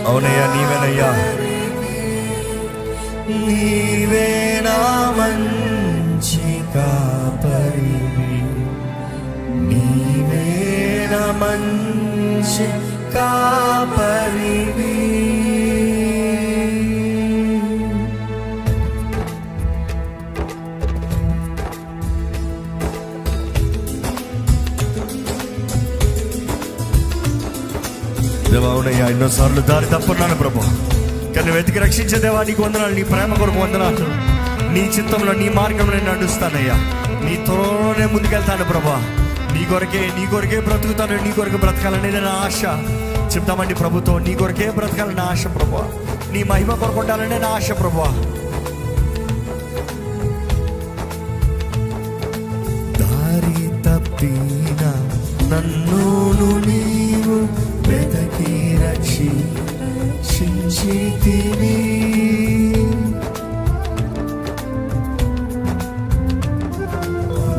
అవునయ్యా, నీవేనయ్యా, నీవే నా మంచి కాపరివి, నీవే నా మంచి కాపరివి. దేవా, అవునయ్యా, ఎన్నోసార్లు దారి తప్పున్నాను ప్రభు, కానీ వెతికి రక్షించే దేవా నీకు వందనాలు. నీ ప్రేమ కొరకు వందనాలు. నీ చిత్తంలో, నీ మార్గంలో నేను నడుస్తానయ్యా. నీ త్వరలోనే ముందుకెళ్తాను ప్రభా. నీ కొరకే బ్రతుకుతాను. నీ కొరకు బ్రతకాలనేది నా ఆశ. చెప్తామండి ప్రభుతో, నీ కొరకే బ్రతకాలని ఆశ ప్రభా. నీ మహిమ కొరకు ఉండాలనే నా ఆశ ప్రభా. దారి తప్పిన నన్ను నీవు వెతకి రక్షించితివి.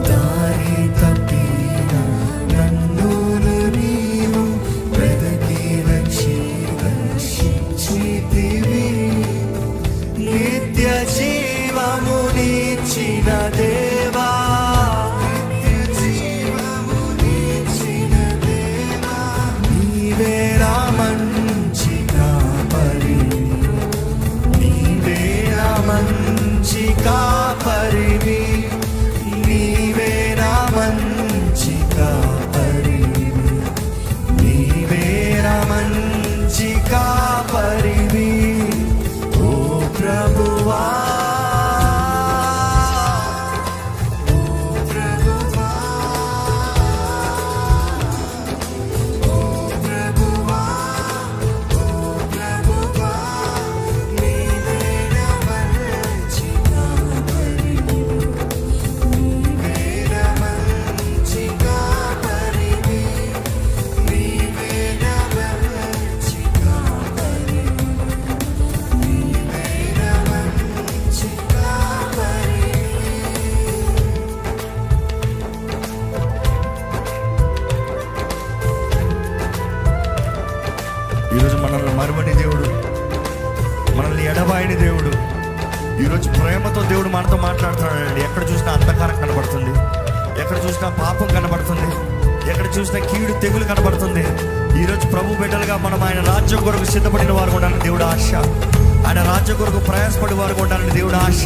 దారి తప్పిన నన్ను నీవు వెతకి రక్షించితివి. నిత్య జీవమునిచ్చిన దేవా, కాపరివి, నీవే నా మంచి కాపరివి, నీవే నా మంచి కాపరివి. ఓ ప్రభువా, ఈరోజు మనల్ని మరువని దేవుడు, మనల్ని ఎడబాయని దేవుడు. ఈరోజు ప్రేమతో దేవుడు మనతో మాట్లాడుతున్నాడండి. ఎక్కడ చూసినా అంధకారం కనబడుతుంది, ఎక్కడ చూసినా పాపం కనబడుతుంది, ఎక్కడ చూసినా కీడు తెగులు కనబడుతుంది. ఈరోజు ప్రభు బిడ్డలుగా మనం ఆయన రాజ్యం కొరకు సిద్ధపడిన వారు ఉండాలని దేవుడు ఆశ. ఆయన రాజ్యం కొరకు ప్రయాసపడి వారు ఉండాలని దేవుడు ఆశ.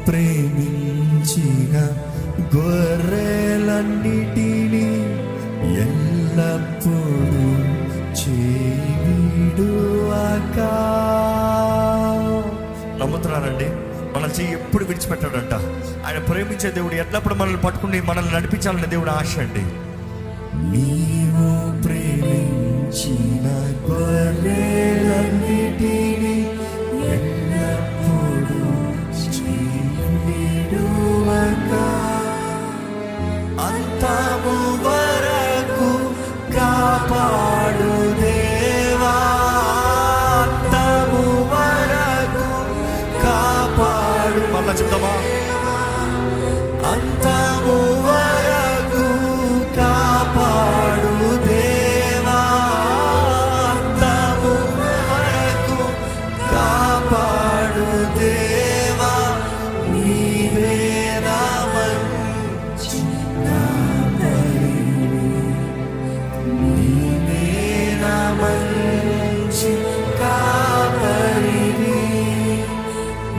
ప్రేమించిన గొర్రెలన్నిటినీ ఎల్లప్పుడూ చేవిడువక చెప్తున్నానండి, మన చెయ్యి ఎప్పుడు విడిచిపెట్టాడంట. ఆయన ప్రేమించే దేవుడు, ఎల్లప్పుడు మనల్ని పట్టుకుని మనల్ని నడిపించాలనే దేవుడు ఆశ అండి. నీవు ప్రేమించిన గొర్రెలన్నిటినీ ఎల్లప్పుడూ విడువక అంతము వరకు కాపాడు దేవా, అంతము వరకు కాపాడు. మళ్ళా చెప్తామా? అంతము వరకు కాపాడు దేవా, అంతము వరకు కాపాడు దేవా, నీవే నా మంచి కాపరివి, నీవే నా మంచి కాపరివి,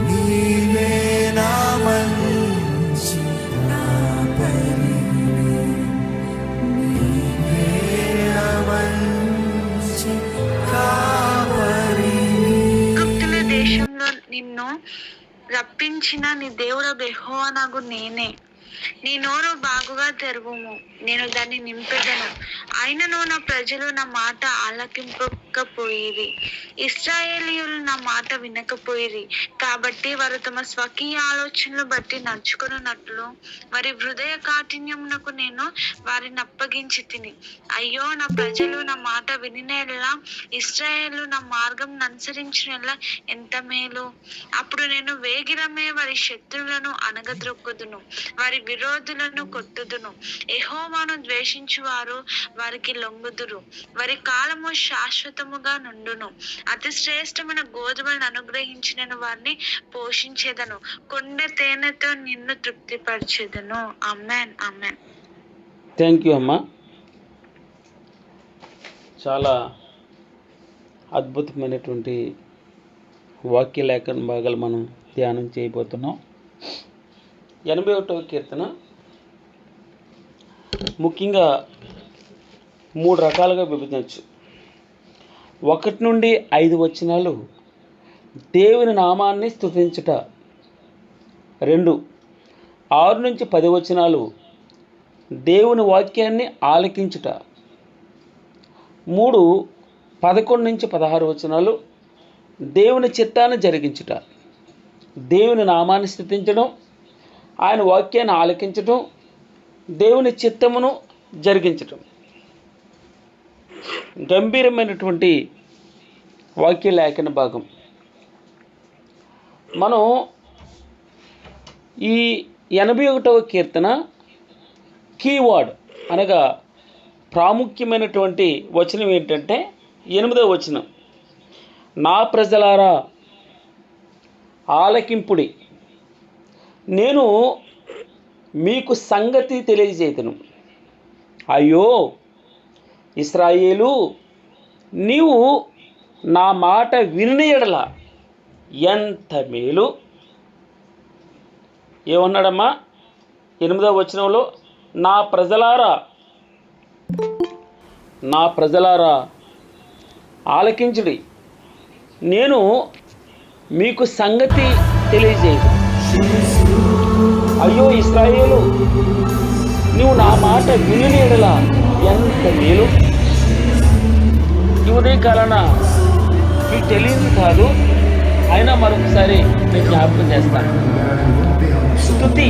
నీవే నా మంచి కాపరివి, నీవే నా మంచి కాపరివి. ఐగుప్తుల దేశంలో నిన్ను రప్పించిన నీ దేవుడు యెహోవా నాకు నేనే. నీ నోరు బాగుగా తెరువుము, నేను దాన్ని నింపెదను. అయినను నా ప్రజలు నా మాట ఆలకింపకపోయిరి, ఇశ్రాయేలీయులు నా మాట వినకపోయిరి. కాబట్టి వారు తమ స్వకీయ ఆలోచనలు బట్టి నడుచుకున్నట్లు వారి హృదయ కాఠిన్యమునకు నేను వారిని అప్పగించి తిని. అయ్యో, నా ప్రజలు నా మాట వినినెల్లా, ఇశ్రాయేలు నా మార్గం అనుసరించినెల్లా ఎంత మేలు. అప్పుడు నేను వేగిరమే వారి శత్రువులను అనగద్రొక్కుదును, వారి విరోధులను కొట్టుదును. యెహోవాను ద్వేషించువారు వారికి లొంగుదురు, వారి కాలము శాశ్వతముగా నుండును. అతి శ్రేష్టమైన గోధుమలను అనుగ్రహించి నేను వారిని పోషించేదను, కొండ తేనెతో నిన్ను తృప్తిపరచెదను. ఆమేన్, ఆమేన్. థ్యాంక్ యూ అమ్మా. చాలా అద్భుతమైనటువంటి వాక్య లేఖన భాగాలు మనం ధ్యానం చేయబోతున్నాం. 81వ కీర్తన ముఖ్యంగా 3 రకాలుగా విభజించవచ్చు. 1 నుండి 5 వచనాలు దేవుని నామాన్ని స్తుతించుట, 2 6 నుంచి 10 వచనాలు దేవుని వాక్యాన్ని ఆలకించుట, 3 11 నుంచి 16 వచనాలు దేవుని చిత్తాన్ని జరిగించుట. దేవుని నామాన్ని స్తుతించడం, ఆయన వాక్యాన్ని ఆలకించటం, దేవుని చిత్తమును జరిగించటం. గంభీరమైనటువంటి వాక్య లేఖన భాగం. మనం ఈ 81వ కీర్తన కీవర్డ్ అనగా ప్రాముఖ్యమైనటువంటి వచనం ఏంటంటే 8వ వచనం, నా ప్రజలారా ఆలకింపుడి, నేను మీకు సంగతి తెలియజేతును. అయ్యో ఇశ్రాయేలు, నీవు నా మాట విని ఎడల ఎంత మేలు. ఏమన్నాడమ్మా 8వ వచనంలో? నా ప్రజలారా ఆలకించుడి, నేను మీకు సంగతి తెలియజేయదు. అయ్యో ఇశ్రాయేలు, నువ్వు నా మాట విని ఎడల ఎంత మేలు. ఈ ఉదయకాలన మీకు తెలియదు కాదు, అయినా మరొకసారి నేను జ్ఞాపకం చేస్తాను. స్తుతి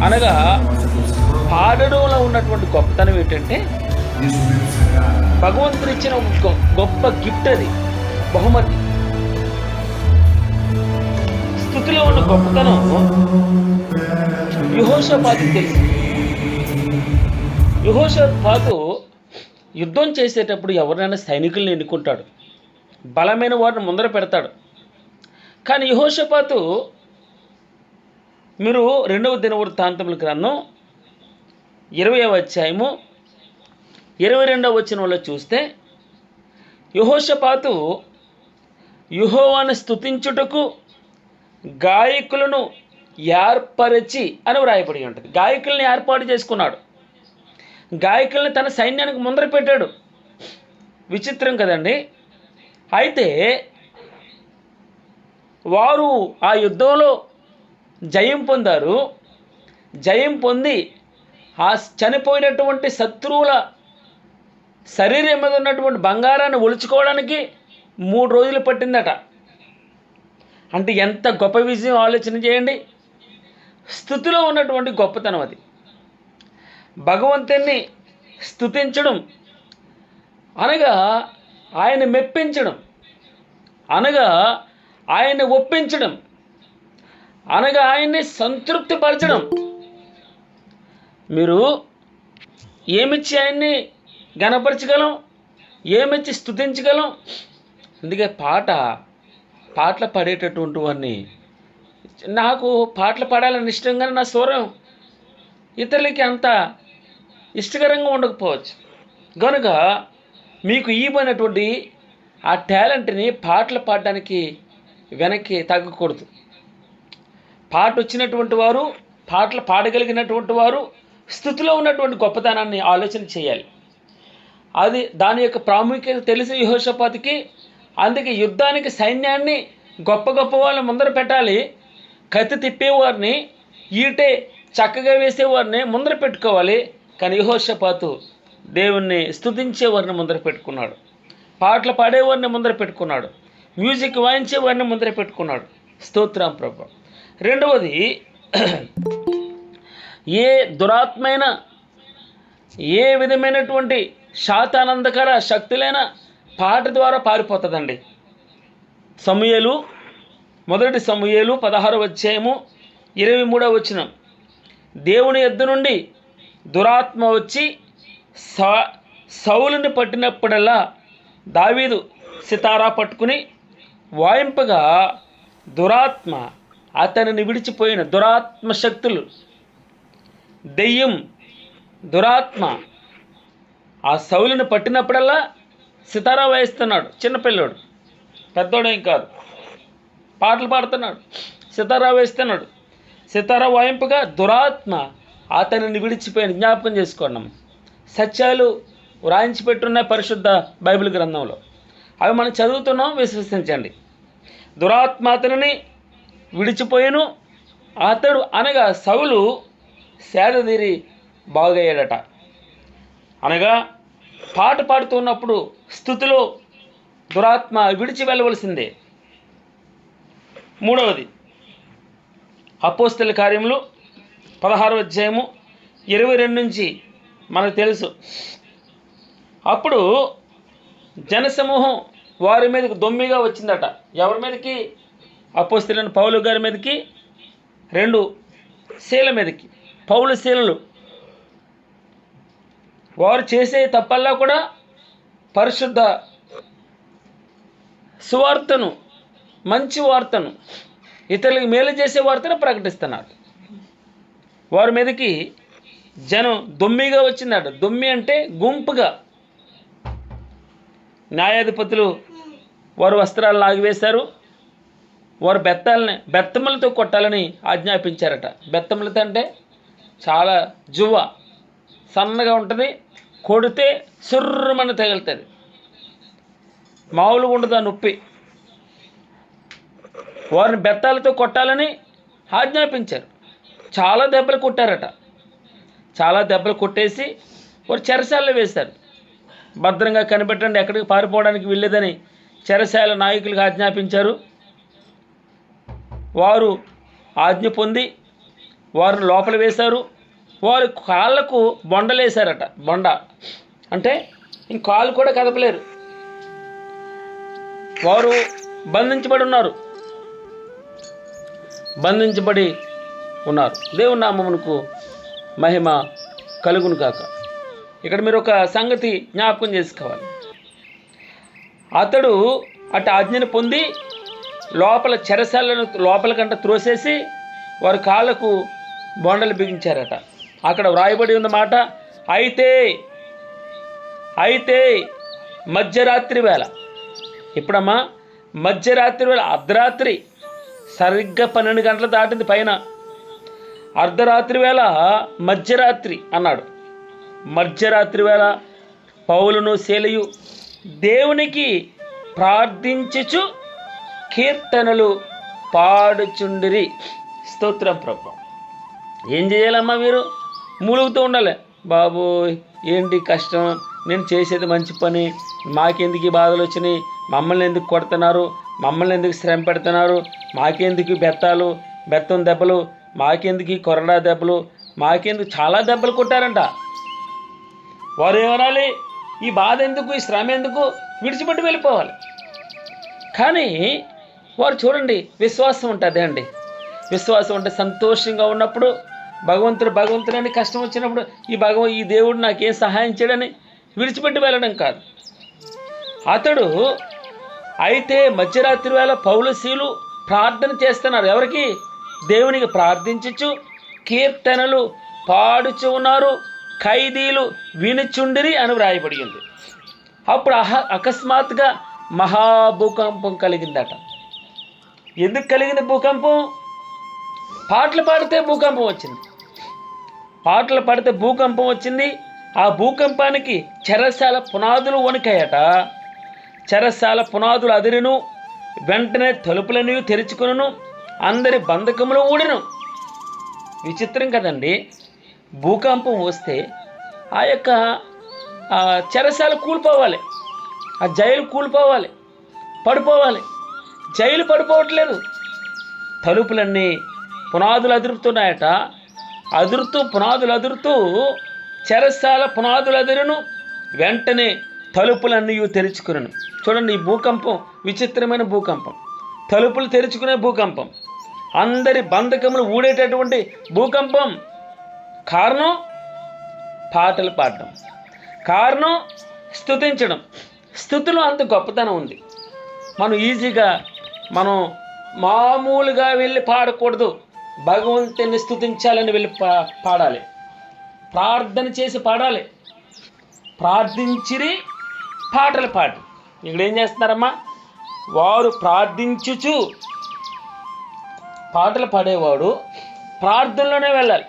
అనగా పాడడంలో ఉన్నటువంటి గొప్పతనం ఏంటంటే, భగవంతుడు ఇచ్చిన ఒక గొప్ప గిఫ్ట్, అది బహుమతి. స్తుతిలో ఉన్న గొప్పతనం యెహోషాపాతుకు తెలుసు. యెహోషాపాతు యుద్ధం చేసేటప్పుడు ఎవరినైనా సైనికుల్ని ఎన్నుకుంటాడు, బలమైన వారిని ముందర పెడతాడు. కానీ యెహోషాపాతు, మీరు 2వ దినవృత్తాంతముల గ్రంథం 20వ అధ్యాయము 22వ వచనంలో చూస్తే, యెహోషాపాతు యెహోవాను స్తుతించుటకు గాయకులను ఏర్పరచి అని వ్రాయబడి ఉంటుంది. గాయకుల్ని ఏర్పాటు చేసుకున్నాడు, గాయకుల్ని తన సైన్యానికి ముందర పెట్టాడు. విచిత్రం కదండి. అయితే వారు ఆ యుద్ధంలో జయం పొందారు. జయం పొంది ఆ చనిపోయినటువంటి శత్రువుల శరీరం మీద ఉన్నటువంటి బంగారాన్ని ఒలుచుకోవడానికి 3 రోజులు పట్టిందట. అంటే ఎంత గొప్ప విజయం ఆలోచన చేయండి. స్తుతిలో ఉన్నటువంటి గొప్పతనం అది. భగవంతుని స్తుతించడం అనగా ఆయన మెప్పించడం, అనగా ఆయన ఒప్పించడం, అనగా ఆయన్ని సంతృప్తిపరచడం. మీరు ఏమిచ్చి ఆయన్ని గణపరచగలం, ఏమిచ్చి స్తుతించగలం? అందుకే పాటలు పాడేటటువంటి వారిని, నాకు పాటలు పాడాలని ఇష్టంగానే నా స్వరం ఇతరులకి అంత ఇష్టకరంగా ఉండకపోవచ్చు. కనుక మీకు ఇవ్వనటువంటి ఆ టాలెంట్ని పాటలు పాడడానికి వెనక్కి తగ్గకూడదు. పాట వచ్చినటువంటి వారు, పాటలు పాడగలిగినటువంటి వారు స్థుతిలో ఉన్నటువంటి గొప్పతనాన్ని ఆలోచన చేయాలి. అది దాని యొక్క ప్రాముఖ్యత తెలిసి యెహోషాపాతుకి. అందుకే యుద్ధానికి సైన్యాన్ని గొప్ప గొప్ప వాళ్ళని ముందర పెట్టాలి. కత్తి తిప్పేవారిని, ఈటే చక్కగా వేసేవారిని ముందర పెట్టుకోవాలి. కానీ యెహోషాపాతు దేవుణ్ణి స్తుతించేవారిని ముందర పెట్టుకున్నాడు, పాటలు పాడేవారిని ముందర పెట్టుకున్నాడు, మ్యూజిక్ వాయించేవారిని ముందర పెట్టుకున్నాడు. స్తోత్రం ప్రభు. రెండవది, ఏ దురాత్మైన, ఏ విధమైనటువంటి శాతానందకర శక్తులైన పాట ద్వారా పారిపోతుందండి. మొదటి సమూయేలు 16వ అధ్యాయము 23వ వచనం. దేవుని యొద్ద నుండి దురాత్మ వచ్చి సౌలుని పట్టినప్పుడల్లా దావీదు సితారా పట్టుకుని వాయింపగా దురాత్మ అతనిని విడిచిపోయిన. దురాత్మ శక్తులు, దెయ్యం, దురాత్మ ఆ సౌలుని పట్టినప్పుడల్లా సితారా వాయిస్తున్నాడు. చిన్నపిల్లోడు, పెద్దోడేం కాదు, పాటలు పాడుతున్నాడు, సితారా వేస్తున్నాడు. సితారా వాయింపుగా దురాత్మ అతనిని విడిచిపోయిన. జ్ఞాపకం చేసుకోండి. సత్యాలు వ్రాయించి పెట్టున్న పరిశుద్ధ బైబిల్ గ్రంథంలో అవి మనం చదువుతున్నాం, విశ్వసించండి. దురాత్మ అతనిని విడిచిపోయాను. అతడు అనగా సౌలు సేదతీరి బాగయ్యాడట. అనగా పాట పాడుతున్నప్పుడు స్తుతిలో దురాత్మ విడిచి వెళ్ళవలసిందే. మూడవది, అపోస్తల కార్యములు 16వ అధ్యాయము 22 నుంచి మనకు తెలుసు. అప్పుడు జనసమూహం వారి మీదకి దొమ్మిగా వచ్చిందట. ఎవరి మీదకి? అపోస్తలుడైన పౌలు గారి మీదకి, 2 శీల మీదకి. పౌలు శీలలు వారు చేసే తప్పల్లా కూడా పరిశుద్ధ సువార్తను, మంచి వార్తను, ఇతరులకు మేలు చేసే వార్తను ప్రకటిస్తున్నారు. వారి మీదకి జనం దొమ్మిగా వచ్చిందట. దొమ్మి అంటే గుంపుగా. న్యాయాధిపతులు వారు వస్త్రాలను లాగివేశారు. వారు బెత్తములతో కొట్టాలని ఆజ్ఞాపించారట. బెత్తములతో అంటే చాలా జువ్వ, సన్నగా ఉంటుంది, కొడితే సుర్రమని తగులుతుంది, మామూలుగా ఉండదు ఆ నొప్పి. వారిని బెత్తాలతో కొట్టాలని ఆజ్ఞాపించారు. చాలా దెబ్బలు కొట్టారట. చాలా దెబ్బలు కొట్టేసి వారు చెరసాలలో వేశారు. భద్రంగా కనిపెట్టండి, ఎక్కడికి పారిపోవడానికి వెళ్ళేదని చెరసాల నాయకులకు ఆజ్ఞాపించారు. వారు ఆజ్ఞ పొంది వారిని లోపల వేశారు. వారి కాళ్ళకు బొండలేశారట. బొండ అంటే ఇంక కాళ్ళు కూడా కదపలేరు. వారు బంధించబడి ఉన్నారు. దేవుని నామమునకు మహిమ కలుగును కాక. ఇక్కడ మీరు ఒక సంగతి జ్ఞాపకం చేసుకోవాలి. అతడు అటు ఆజ్ఞను పొంది లోపల చెరసాలను లోపలికంట త్రోసేసి వారి కాళ్ళకు బొండలు బిగించారట. అక్కడ వ్రాయబడి ఉన్న మాట, అయితే మధ్యరాత్రి వేళ. ఇప్పుడమ్మా మధ్యరాత్రి వేళ, అర్ధరాత్రి, సరిగ్గా 12 గంటలు దాటింది పైన. అర్ధరాత్రి వేళ మధ్యరాత్రి అన్నాడు. మధ్యరాత్రి వేళ పౌలును శీలయు దేవునికి ప్రార్థించుచు కీర్తనలు పాడుచుండిరి. స్తోత్రం ప్రభు. ఏం చేయాలమ్మా? మీరు మూలుగుతూ ఉండాలి. బాబు ఏంటి కష్టం, నేను చేసేది మంచి పని, మాకెందుకు ఈ బాధలు వచ్చినాయి, మమ్మల్ని ఎందుకు కొడుతున్నారు, మమ్మల్ని ఎందుకు శ్రమ పెడుతున్నారు, మాకెందుకు బెత్తం దెబ్బలు, మాకెందుకు ఈ కొరడా దెబ్బలు, మాకెందుకు చాలా దెబ్బలు కొట్టారంట. వారు ఏమనాలి? ఈ బాధ ఎందుకు, ఈ శ్రమ ఎందుకు, విడిచిపెట్టి వెళ్ళిపోవాలి. కానీ వారు చూడండి, విశ్వాసం ఉంటుంది అండి. విశ్వాసం అంటే సంతోషంగా ఉన్నప్పుడు భగవంతుడని కష్టం వచ్చినప్పుడు ఈ దేవుడు నాకేం సహాయం చేయడని విడిచిపెట్టి వెళ్ళడం కాదు. అతడు అయితే మధ్యరాత్రి వేళ పౌలు శీలు ప్రార్థన చేస్తున్నారు. ఎవరికి? దేవునికి ప్రార్థించుచు కీర్తనలు పాడుచు ఉన్నారు, ఖైదీలు వినుచుండిరి అని వ్రాయబడి ఉంది. అప్పుడు అకస్మాత్తుగా మహాభూకంపం కలిగిందట. ఎందుకు కలిగింది భూకంపం? పాటలు పాడితే భూకంపం వచ్చింది. పాటలు పాడితే భూకంపం వచ్చింది. ఆ భూకంపానికి చెరసాల పునాదులు వణికాయట. చెరసాల పునాదులు అదిరిను, వెంటనే తలుపులను తెరుచుకును, అందరి బంధకములు ఊడిను. విచిత్రం కదండి. భూకంపం వస్తే ఆ యొక్క చెరసాల కూలిపోవాలి, ఆ జైలు కూలిపోవాలి, పడిపోవాలి. జైలు పడిపోవట్లేదు, తలుపులన్నీ పునాదులు అదురుతున్నాయట. పునాదులు అదురుతూ చెరసాల పునాదులు అదిరును, వెంటనే తలుపులన్నీ తెరుచుకును. చూడండి, ఈ భూకంపం విచిత్రమైన భూకంపం, తలుపులు తెరుచుకునే భూకంపం, అందరి బంధకములు ఊడేటటువంటి భూకంపం. కారణం పాటలు పాడడం, కారణం స్తుతించడం. స్తుతిలో అంత గొప్పతనం ఉంది. మనం మామూలుగా వెళ్ళి పాడకూడదు, భగవంతుని స్తుతించాలని వెళ్ళి పాడాలి, ప్రార్థన చేసి పాడాలి. ప్రార్థించిరి పాటలు పాడు. ఇక్కడ ఏం చేస్తున్నారమ్మా? వారు ప్రార్థించుచు, పాటలు పాడేవాడు ప్రార్థనలోనే వెళ్ళాలి.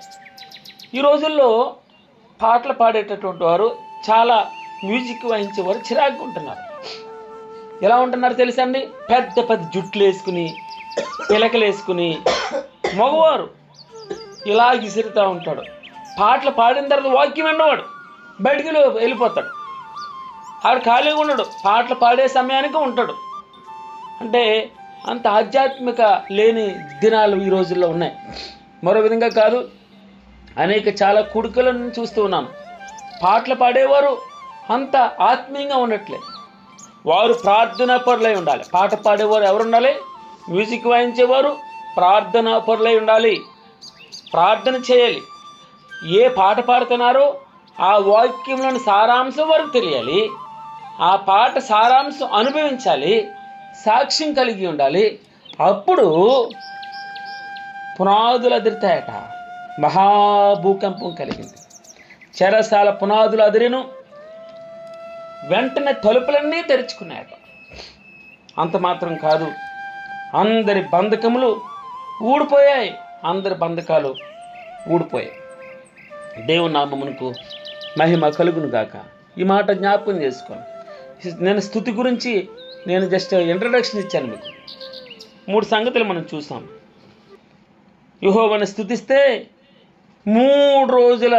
ఈ రోజుల్లో పాటలు పాడేటటువంటి వారు, చాలా మ్యూజిక్ వాయించేవారు చిరాకు ఉంటున్నారు. ఎలా ఉంటున్నారు తెలుసా అండి? పెద్ద పెద్ద జుట్లు వేసుకుని, పిలకలు వేసుకుని, మగవారు ఇలా విసురుతూ ఉంటాడు. పాటలు పాడిన తర్వాత వాక్యం విన్నవాడు బయటికి వెళ్ళిపోతాడు. ఆడు ఖాళీగా ఉండడు, పాటలు పాడే సమయానికి ఉంటాడు. అంటే అంత ఆధ్యాత్మిక లేని దినాలు ఈ రోజుల్లో ఉన్నాయి. మరో విధంగా కాదు, చాలా కుడుకలను చూస్తూ ఉన్నాను. పాటలు పాడేవారు అంత ఆత్మీయంగా ఉండట్లేదు. వారు ప్రార్థనా పరులై ఉండాలి. పాట పాడేవారు ఎవరు ఉండాలి? మ్యూజిక్ వాయించేవారు ప్రార్థనా పరులై ఉండాలి, ప్రార్థన చేయాలి. ఏ పాట పాడుతున్నారో ఆ వాక్యంలోని సారాంశం వారికి తెలియాలి, ఆ పాట సారాంశం అనుభవించాలి, సాక్ష్యం కలిగి ఉండాలి. అప్పుడు పునాదులు అదిరితాయట. మహాభూకంపం కలిగింది, చెరసాల పునాదులు అదిరిను, వెంటనే తలుపులన్నీ తెరుచుకున్నాయట. అంత మాత్రం కాదు, అందరి బంధకములు ఊడిపోయాయి, అందరి బంధకాలు ఊడిపోయాయి. దేవుని నామమునకు మహిమ కలుగును గాక. ఈ మాట జ్ఞాపకం చేసుకోండి. నేను స్తుతి గురించి జస్ట్ ఇంట్రడక్షన్ ఇచ్చాను మీకు. 3 సంగతులు మనం చూసాం. యెహోవాను స్తుతిస్తే 3 రోజుల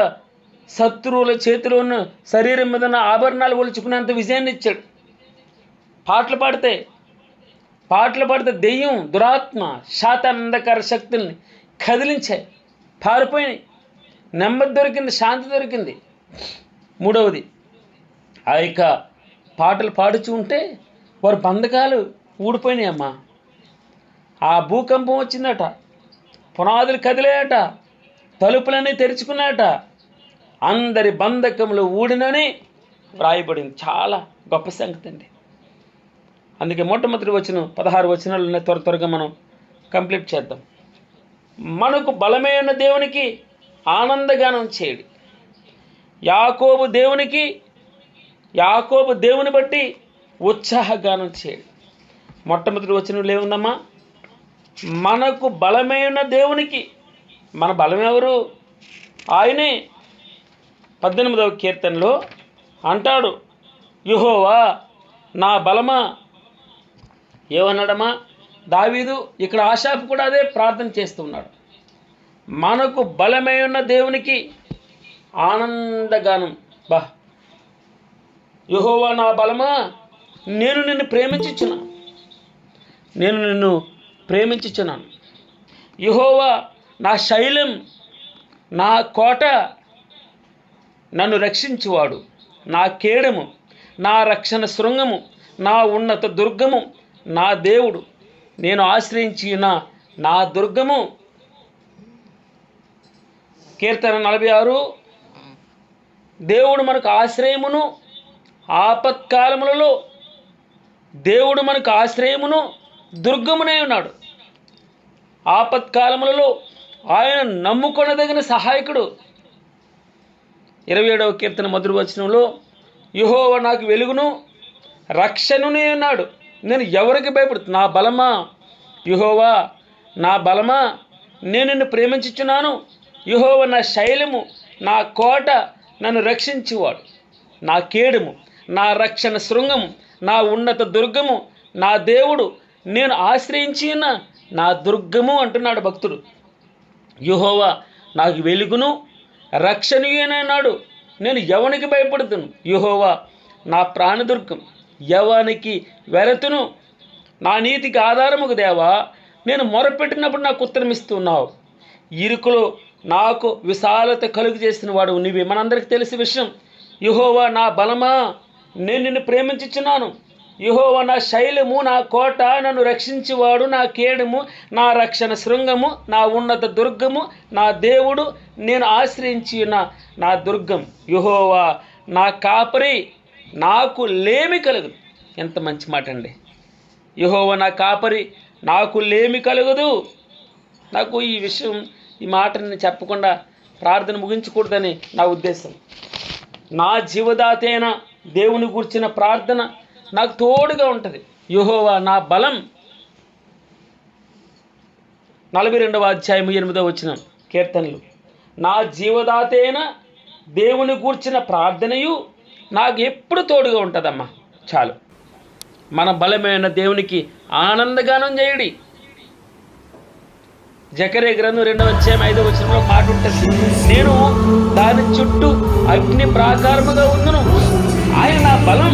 శత్రువుల చేతిలో ఉన్న శరీరం మీద ఉన్న ఆభరణాలు ఒలుచుకునేంత విజయాన్ని ఇచ్చాడు. పాటలు పాడితే దెయ్యం, దురాత్మ, శాతాన్ అంధకార శక్తుల్ని కదిలించాయి, పారిపోయినాయి, నెమ్మది దొరికింది, శాంతి దొరికింది. 3వది, ఆ యొక్క పాటలు పాడుచూ ఉంటే వారి బంధకాలు ఊడిపోయినాయి అమ్మా. ఆ భూకంపం వచ్చిందట, పునాదులు కదిలాయట, తలుపులన్నీ తెరుచుకున్నాయట, అందరి బంధకములు ఊడినని వ్రాయబడింది. చాలా గొప్ప సంగతి అండి. అందుకే మొట్టమొదటి వచనం 16 వచనాలు త్వరగా మనం కంప్లీట్ చేద్దాం. మనకు బలమైన దేవునికి ఆనందగానం చేయడు. యాకోబు దేవుని బట్టి ఉత్సాహగానం చేయడు. మొట్టమొదటి వచనంలో ఏముందమ్మా? మనకు బలమైన దేవునికి. మన బలం ఎవరు? ఆయనే. 18వ కీర్తనలో అంటాడు, యెహోవా నా బలమా. ఏమన్నాడమ్మా? దావీదు, ఇక్కడ ఆశాపు కూడా అదే ప్రార్థన చేస్తున్నాడు. మనకు బలమై ఉన్న దేవునికి ఆనందగానం. బా, యెహోవా నా బలమా, నేను నిన్ను ప్రేమించుచున్నాను, నేను నిన్ను ప్రేమించుచున్నాను. యెహోవా నా శైలం, నా కోట, నన్ను రక్షించువాడు, నా కేడము, నా రక్షణ శృంగము, నా ఉన్నత దుర్గము, నా దేవుడు, నేను ఆశ్రయించిన నా దుర్గము. కీర్తన 46, దేవుడు మనకు ఆశ్రయమును, ఆపత్కాలములలో దేవుడు మనకు ఆశ్రయమును దుర్గమునే ఉన్నాడు. ఆపత్కాలములలో ఆయన నమ్ముకొనదగిన సహాయకుడు. 27వ కీర్తన మొదటి వచనంలో, యెహోవా నాకు వెలుగును రక్షణునే ఉన్నాడు, నేను ఎవరికి భయపడుతు. నా బలమా, యెహోవా నా బలమా, నేను నిన్ను ప్రేమించుచున్నాను. యెహోవా నా శైలము, నా కోట, నన్ను రక్షించువాడు, నా కేడము, నా రక్షణ శృంగము, నా ఉన్నత దుర్గము, నా దేవుడు, నేను ఆశ్రయించిన నా దుర్గము అంటున్నాడు భక్తుడు. యెహోవా నాకు వెలుగును రక్షణీయనన్నాడు, నేను ఎవనికి భయపడుతును. యెహోవా నా ప్రాణదుర్గం, ఎవనికి వెరతును. నా నీతికి ఆధారముకు దేవా, నేను మొరపెట్టినప్పుడు నాకు ఉత్తరమిస్తున్నావు. ఇరుకులో నాకు విశాలత కలుగు చేసిన వాడు నీవే. మనందరికీ తెలిసిన విషయం. యెహోవా నా బలమా, నేను నిన్ను ప్రేమించుచున్నాను. యెహోవా నా శైలము, నా కోట, నన్ను రక్షించేవాడు, నా కేడము, నా రక్షణ శృంగము, నా ఉన్నత దుర్గము, నా దేవుడు, నేను ఆశ్రయించిన నా దుర్గం. యెహోవా నా కాపరి, నాకు లేమి కలుగుదు. ఎంత మంచి మాట అండి. యెహోవా నా కాపరి, నాకు లేమి కలుగదు. నాకు ఈ విషయం, ఈ మాటని చెప్పకుండా ప్రార్థన ముగించకూడదని నా ఉద్దేశం. నా జీవదాతైన దేవుని గూర్చిన ప్రార్థన నాకు తోడుగా ఉంటుంది. యెహోవా నా బలం. 42వ అధ్యాయం 8వ వచనం కీర్తనలు, నా జీవదాతైన దేవుని గూర్చిన ప్రార్థనయు నాకు ఎప్పుడు తోడుగా ఉంటుందమ్మా. చాలు. మన బలమైన దేవునికి ఆనందగానం చేయుడి. జకర్యా గ్రంథం 2వ అధ్యాయం 5వ వచనంలో మాట ఉంటుంది, నేను దాని చుట్టూ అగ్ని ప్రాకారముగా ఉందును. ఆయన నా బలం.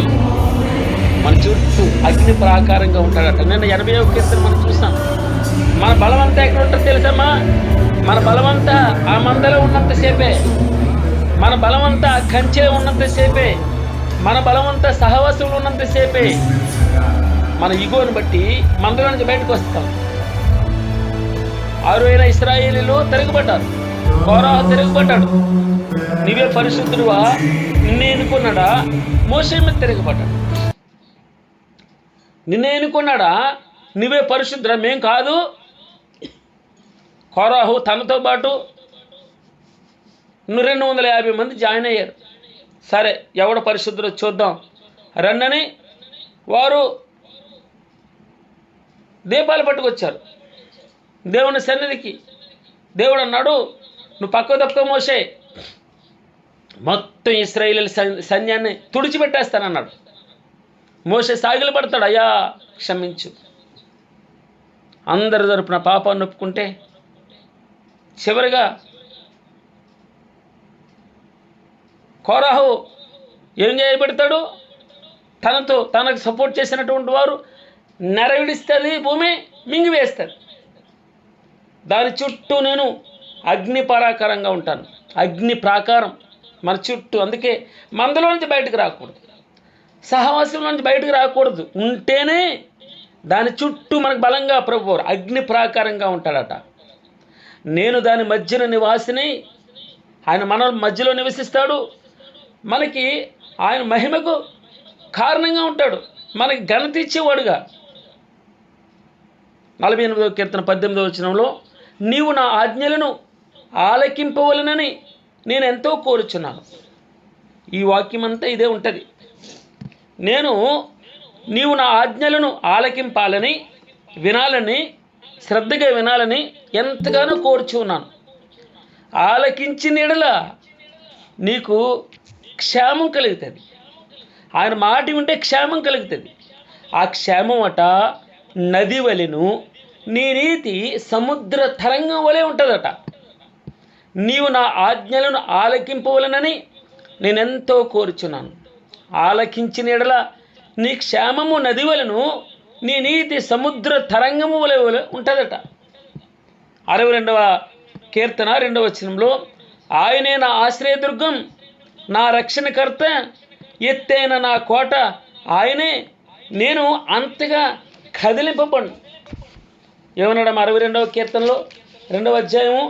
మన చుట్టూ అగ్ని ప్రాకారంగా ఉంటాడట. నిన్న 80వ కీర్తన మనం చూసాం. మన బలం అంతా ఎక్కడ ఉంటుందో తెలుసమ్మా? మన బలం అంతా ఆ మందలో ఉన్నంతసేపే, మన బలం అంతా కంచె ఉన్నంతసేపే, మన బలం అంతా సహవాసులు ఉన్నంతసేపే. మన ఇగోని బట్టి మందలో నుంచి బయటకు వస్తాం. 6,000 ఇశ్రాయేలీలు తిరగబడ్డారు. కోరాహు తిరగబడ్డాడు. నీవే పరిశుద్ధుడువా, నిన్నే ఎన్నుకున్నాడా? మోషే మీద తిరగబడ్డాడు. నిన్నే ఎన్నుకున్నాడా? నువ్వే పరిశుద్ధుడా? మేం కాదు. కోరాహు తనతో పాటు 250 మంది జాయిన్ అయ్యారు. సరే, ఎవడ పరిశుద్ధుడో చూద్దాం రన్నని వారు దీపాలు పట్టుకొచ్చారు దేవుని సన్నిధికి. దేవుడు అన్నాడు, నువ్వు పక్క తప్పుకో మోషే, మొత్తం ఇశ్రాయేలీయుల సైన్యాన్ని తుడిచిపెట్టేస్తానన్నాడు. మోషే సాగిలు పడతాడు, అయ్యా క్షమించు. అందరి తరపున పాపాన్ని ఒప్పుకుంటే చివరిగా కోరాహు ఏం చేయబెడతాడు? తనకు సపోర్ట్ చేసినటువంటి వారు నెరవిడిస్తుంది, భూమి మింగివేస్తుంది. దాని చుట్టూ నేను అగ్ని ప్రాకారంగా ఉంటాను. అగ్ని ప్రాకారం మన చుట్టూ. అందుకే మందలో నుంచి బయటకు రాకూడదు, సహవాసంలో నుంచి బయటకు రాకూడదు. ఉంటేనే దాని చుట్టూ మనకు బలంగా ప్రభువు అగ్ని ప్రాకారంగా ఉంటాడట. నేను దాని మధ్యన నివాసిని. ఆయన మన మధ్యలో నివసిస్తాడు. మనకి ఆయన మహిమకు కారణంగా ఉంటాడు, మనకి ఘనత ఇచ్చేవాడుగా. 48వ కీర్తన 18వ వచనంలో, నీవు నా ఆజ్ఞలను ఆలకింపవలనని నేను ఎంతో కోరుచున్నాను. ఈ వాక్యం అంతా ఇదే ఉంటుంది. నీవు నా ఆజ్ఞలను ఆలకింపాలని, వినాలని, శ్రద్ధగా వినాలని ఎంతగానో కోరుచున్నాను. ఆలకించిన ఎడల నీకు క్షేమం కలుగుతుంది. ఆయన మాట వింటే క్షేమం కలుగుతుంది. ఆ క్షేమం అట నది వలెను, నీ నీతి సముద్ర తరంగం వలె ఉంటుందట. నీవు నా ఆజ్ఞలను ఆలకింపవలనని నేనెంతో కోరుచున్నాను. ఆలకించిన ఎడల నీ క్షేమము నది వలెను, నీ నీతి సముద్ర తరంగము వలె ఉంటుందట. 62వ కీర్తన 2వ వచనంలో, ఆయనే నా ఆశ్రయదుర్గం, నా రక్షణకర్త, ఎత్తైన నా కోట ఆయనే, నేను అంతగా కదిలింపబడు. ఏమన్నాడు 62వ కీర్తనలో 2వ అధ్యాయము,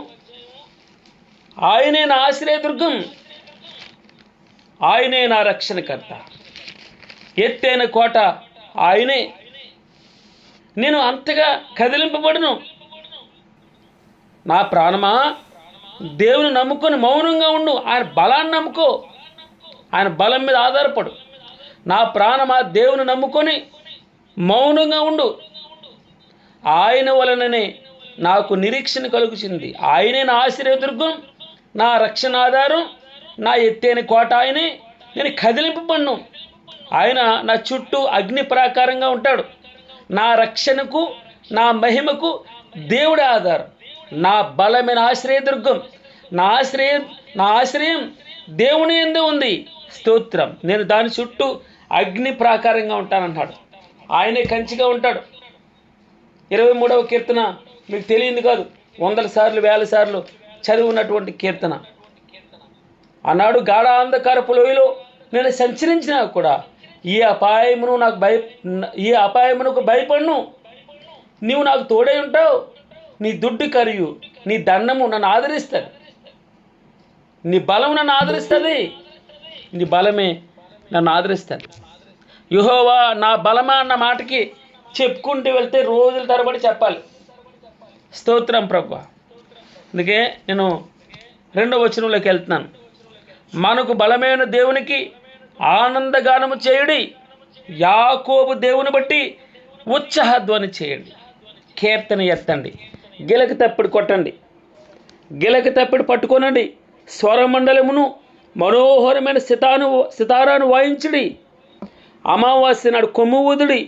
ఆయనే నా ఆశ్రయదుర్గం, ఆయనే నా రక్షణకర్త, ఎత్తైన కోట ఆయనే, నేను అంతగా కదిలింపబడును. నా ప్రాణమా, దేవుని నమ్ముకొని మౌనంగా ఉండు. ఆయన బలాన్ని నమ్ముకో, ఆయన బలం మీద ఆధారపడు. నా ప్రాణమా, దేవుని నమ్ముకొని మౌనంగా ఉండు. ఆయన వలననే నాకు నిరీక్షణ కలుగుతుంది. ఆయనే నా ఆశ్రయదుర్గం, నా రక్షణ ఆధారం, నా ఎత్తైన కోట ఆయనే, నేను కదిలింపబడను. ఆయన నా చుట్టూ అగ్ని ప్రాకారంగా ఉంటాడు. నా రక్షణకు, నా మహిమకు దేవుడే ఆధారం. నా బలమైన ఆశ్రయదుర్గం, నా ఆశ్రయం దేవుని యందే ఉంది. స్తోత్రం. నేను దాని చుట్టూ అగ్ని ప్రాకారంగా ఉంటానంటాడు. ఆయనే కంచిగా ఉంటాడు. 23వ కీర్తన మీకు తెలియదు కాదు, 100 సార్లు 1000 సార్లు చదివినటువంటి కీర్తన. అన్నాడు, గాఢాంధకారపు లోయలో నేను సంచరించినా కూడా ఈ అపాయమునకు భయపడను. నీవు నాకు తోడై ఉంటావు. నీ దుడ్డు కరియు, నీ దండము నన్ను ఆదరిస్తుంది. నీ బలము నన్ను ఆదరిస్తుంది. నీ బలమే నన్ను ఆదరిస్తుంది. యెహోవా నా బలమా అన్న మాటకి చెప్పుకుంటూ వెళ్తే రోజుల తరబడి చెప్పాలి. స్తోత్రం ప్రభువా. అందుకే నేను 2వ వచనంలోకి వెళ్తున్నాను. మనకు బలమైన దేవునికి ఆనందగానము చేయుడి, యాకోబు దేవుని బట్టి ఉత్సాహధ్వని చేయండి. కీర్తన ఎత్తండి, గిలక తప్పిడి కొట్టండి, గిలక తప్పిడి పట్టుకోనండి. స్వరమండలమును మనోహరమైన సితారాను వాయించుడి. అమావాస్య నాడు కొమ్ము ఊదుడి.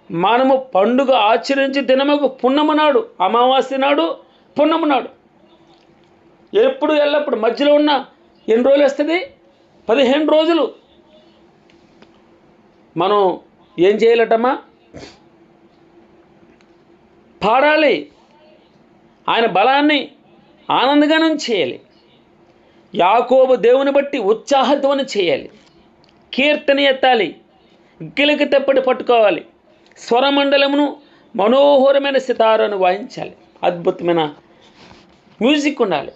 మనము పండుగ ఆచరించి దినముకు పున్నము నాడు, అమావాస్య నాడు పున్నము నాడు. ఎప్పుడు ఎల్లప్పుడు మధ్యలో ఉన్న ఎన్ని రోజులు వస్తుంది? 15 రోజులు. మనం ఏం చేయాలటమ్మా? పాడాలి, ఆయన బలాన్ని ఆనందగానం చేయాలి. యాకోబు దేవుని బట్టి ఉత్సాహధ్వని చేయాలి. కీర్తన ఎత్తాలి, గిలక తప్పటి పట్టుకోవాలి. స్వరమండలమును మనోహరమైన సితారాను వాయించాలి. అద్భుతమైన మ్యూజిక్ ఉండాలి.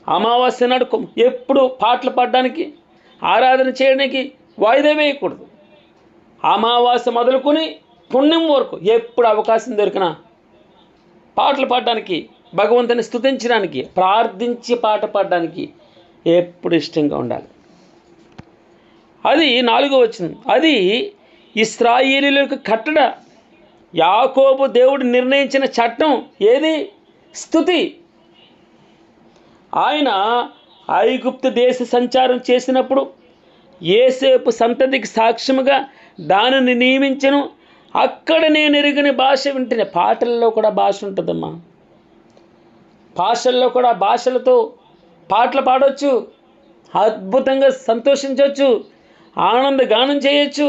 అమావాస్య నాడు ఎప్పుడు పాటలు పాడడానికి, ఆరాధన చేయడానికి వాయిదా వేయకూడదు. అమావాస్య మొదలుకొని పుణ్యం వరకు ఎప్పుడు అవకాశం దొరికినా పాటలు పాడడానికి, భగవంతుని స్తుతించడానికి, ప్రార్థించి పాట పాడడానికి ఎప్పుడు ఇష్టంగా ఉండాలి. అది 4వ వచనం. అది ఇశ్రాయేలీయులకు కట్టడ. యాకోబు దేవుడు నిర్ణయించిన చట్టం ఏది? స్తుతి. ఆయన ఐగుప్తు దేశ సంచారం చేసినప్పుడు యోసేపు సంతతికి సాక్ష్యముగా దానిని నియమించను. అక్కడ నేను ఎరిగిన భాష వింటేనే. పాటల్లో కూడా భాష ఉంటుందమ్మా. భాషల్లో కూడా భాషలతో పాటలు పాడవచ్చు, అద్భుతంగా సంతోషించవచ్చు, ఆనంద గానం చేయొచ్చు,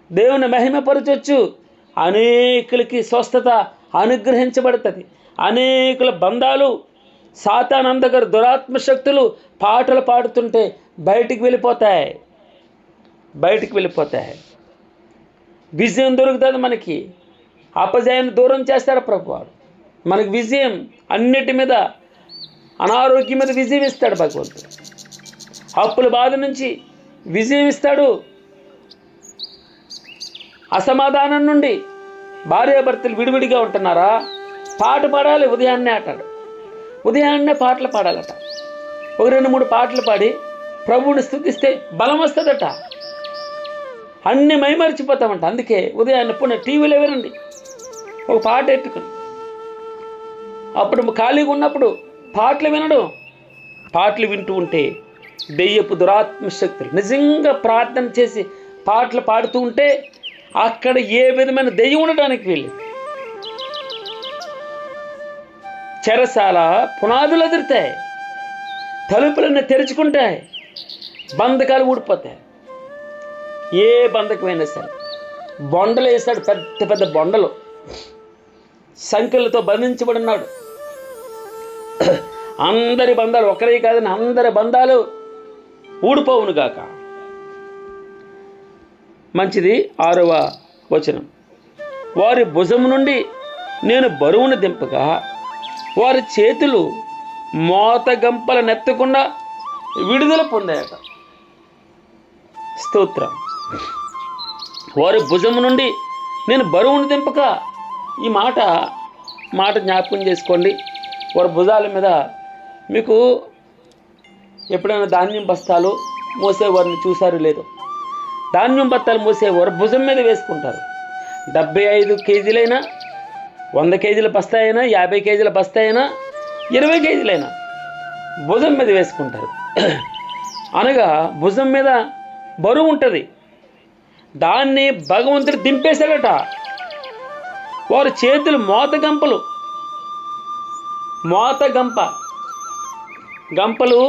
దేవుని మహిమపరచవచ్చు. అనేకులకి స్వస్థత అనుగ్రహించబడుతుంది. అనేకుల బంధాలు, సాతానందగర్ దురాత్మ శక్తులు పాటలు పాడుతుంటే బయటికి వెళ్ళిపోతాయి. విజయం దొరుకుతుంది మనకి. అపజయాన్ని దూరం చేస్తాడు ప్రభువాడు. మనకి విజయం, అన్నిటి మీద, అనారోగ్యం మీద విజయం ఇస్తాడు భగవంతుడు. అప్పుల బాధ నుంచి విజయం ఇస్తాడు. అసమాధానం నుండి భార్యాభర్తలు విడివిడిగా ఉంటున్నారా? పాట పాడాలి. ఉదయాన్నే అంటాడు, ఉదయాన్నే పాటలు పాడాలట. 2-3 పాటలు పాడి ప్రభువుని స్తుతిస్తే బలం వస్తుందట. అన్ని మైమరిచిపోతామంట. అందుకే ఉదయాన్నే టీవీలో వినండి, ఒక పాట ఎట్టుకుని. అప్పుడు ఖాళీగా ఉన్నప్పుడు పాటలు వినడం. పాటలు వింటూ ఉంటే దెయ్యపు దురాత్మ శక్తులు నిజంగా ప్రార్థన చేసి పాటలు పాడుతూ ఉంటే అక్కడ ఏ విధమైన దెయ్యం ఉండడానికి వీళ్ళు. చెరసాల పునాదులు ఎదురుతాయి, తలుపులన్నీ తెరుచుకుంటాయి, బంధకాలు ఊడిపోతాయి. ఏ బంధకమైనా సరే బొండలు వేశాడు, పెద్ద పెద్ద బొండలు, సంఖ్యలతో బంధించబడినాడు. అందరి బంధాలు, ఒకరి కాదని అందరి బంధాలు ఊడిపోవును గాక. మంచిది. 6వ వచనం, వారి భుజము నుండి నేను బరువును దింపగా వారి చేతులు మోత గంపల నెత్తకుండా విడుదల పొందాయట. స్తోత్రం. వారి భుజము నుండి నేను బరువును దింపక, ఈ మాట జ్ఞాపకం చేసుకోండి. వారి భుజాల మీద మీకు ఎప్పుడైనా ధాన్యం బస్తాలు మోసేవారిని చూసారు లేదు? ధాన్యం బస్తాలు మోసేవారు భుజం మీద వేసుకుంటారు. 75 కేజీలైనా, 100 కేజీల బస్తా అయినా, 50 కేజీల బస్తా అయినా, 20 కేజీలైనా భుజం మీద వేసుకుంటారు. అనగా భుజం మీద బరువు ఉంటుంది. దాన్ని భగవంతుడు దింపేశాడట. వారి చేతులు గంపలు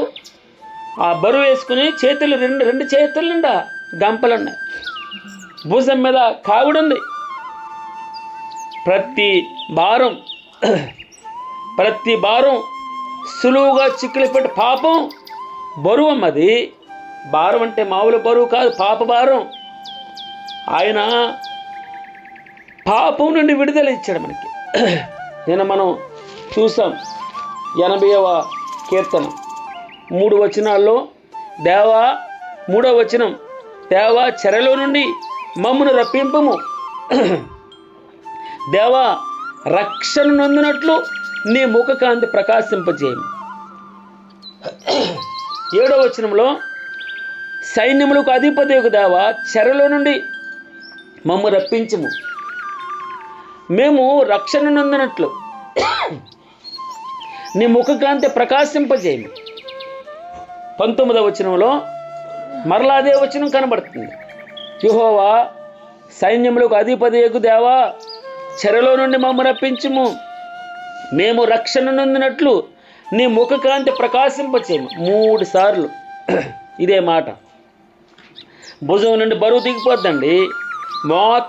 ఆ బరువు వేసుకుని చేతులు రెండు చేతుల నిండా గంపలు ఉన్నాయి. భుజం మీద కావిడుంది. ప్రతి భారం సులువుగా చిక్కులు పెట్టి పాపం బరువు అమ్మది. భారం అంటే మామూలు బరువు కాదు, పాప భారం. ఆయన పాపం నుండి విడుదల ఇచ్చాడు మనకి. నిన్న మనం చూసాం 80వ కీర్తన 3 వచనాల్లో, దేవా 3వ వచనం, దేవా చెరలో నుండి మమ్మును రప్పింపము, దేవా రక్షణ నొందినట్లు నీ ముఖకాంతి ప్రకాశింపజేయము. 7వ వచనంలో, సైన్యములకు అధిపతియగు దేవా చెరలో నుండి మమ్ము రప్పించము, మేము రక్షణ నొందినట్లు నీ ముఖకాంతి ప్రకాశింపజేయము. 19వ వచనంలో మరలా అదే వచనం కనబడుతుంది. యెహోవా సైన్యములకు అధిపతియగు దేవా చెరలో నుండి మమ్ము రప్పించుము, మేము రక్షణ నొందినట్లు నీ ముఖకాంతి ప్రకాశింపచేయము. 3 సార్లు ఇదే మాట. భుజం నుండి బరువు దిగిపోద్దండి.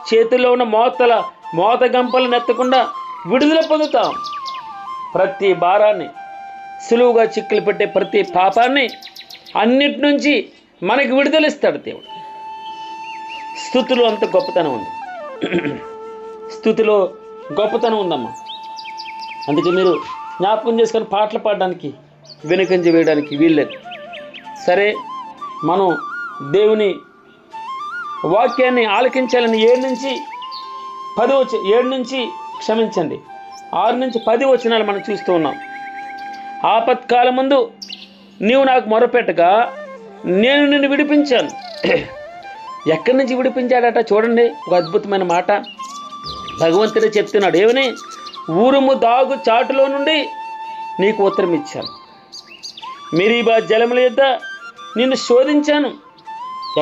చేతుల్లో ఉన్న మోత గంపలు నెత్తకుండా విడుదల పొందుతాం. ప్రతి భారాన్ని, సులువుగా చిక్కులు పెట్టే ప్రతి పాపాన్ని అన్నిటి నుంచి మనకి విడుదలిస్తాడు దేవుడు. స్తుతిలో అంత గొప్పతనం ఉంది. స్తుతిలో గొప్పతనం ఉందమ్మా. అందుకే మీరు జ్ఞాపకం చేసుకొని పాటలు పాడడానికి, వెనుకంజ వేయడానికి వీల్లేదు. సరే, మనం దేవుని వాక్యాన్ని ఆలకించాలని 7 నుంచి 6 నుంచి 10 వచనాలు మనం చూస్తూ ఉన్నాం. ఆపత్కాలం ముందు నీవు నాకు మొరపెట్టగా నేను నిన్ను విడిపించాను. ఎక్కడి నుంచి విడిపించాడట చూడండి, ఒక అద్భుతమైన మాట భగవంతుడే చెప్తున్నాడు. ఏమని? ఊరుము దాగు చాటులో నుండి నీకు ఉత్తరం ఇచ్చాను, మెరీబా జలముల యొద్ద నిన్ను శోధించాను.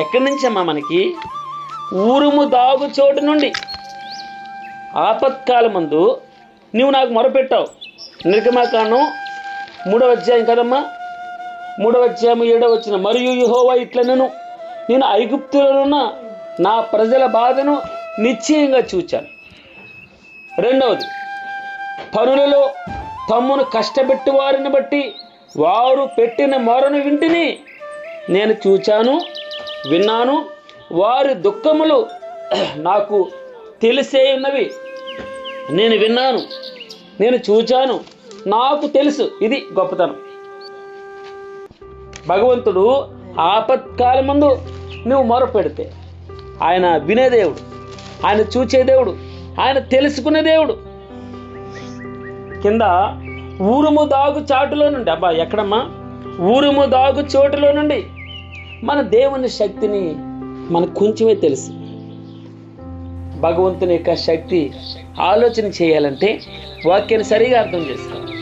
ఎక్కడి నుంచమ్మా మనకి? ఊరుము దాగు చోటు నుండి. ఆపత్కాలం ముందు నువ్వు నాకు మొరపెట్టావు. నిర్గమాకాండం 3వ అధ్యాయం కదమ్మా, 3వ అధ్యాయం 7వ వచనం, మరియు యెహోవా ఇట్లనెను, నేను ఐగుప్తులోనున్న నా ప్రజల బాధను నిశ్చయంగా చూచాను. 2వది, పరులలో తమ్మును కష్టపెట్టి వారిని బట్టి వారు పెట్టిన మొరను వింటిని నేను చూచాను, విన్నాను. వారి దుఃఖములు నాకు తెలిసే ఉన్నవి. నేను విన్నాను, నేను చూచాను, నాకు తెలుసు. ఇది గొప్పతనం. భగవంతుడు ఆపత్కాలం ముందు నువ్వు మొరపెడితే ఆయన వినే దేవుడు, ఆయన చూచే దేవుడు, ఆయన తెలుసుకునే దేవుడు. కింద ఊరుము దాగు చాటులో నుండి, అబ్బా ఎక్కడమ్మా? ఊరుము దాగు చోటులో నుండి మన దేవుని శక్తిని మనకు కొంచెమే తెలుసు. భగవంతుని యొక్క శక్తి ఆలోచన చేయాలంటే వాక్యాన్ని సరిగా అర్థం చేసుకోవాలి.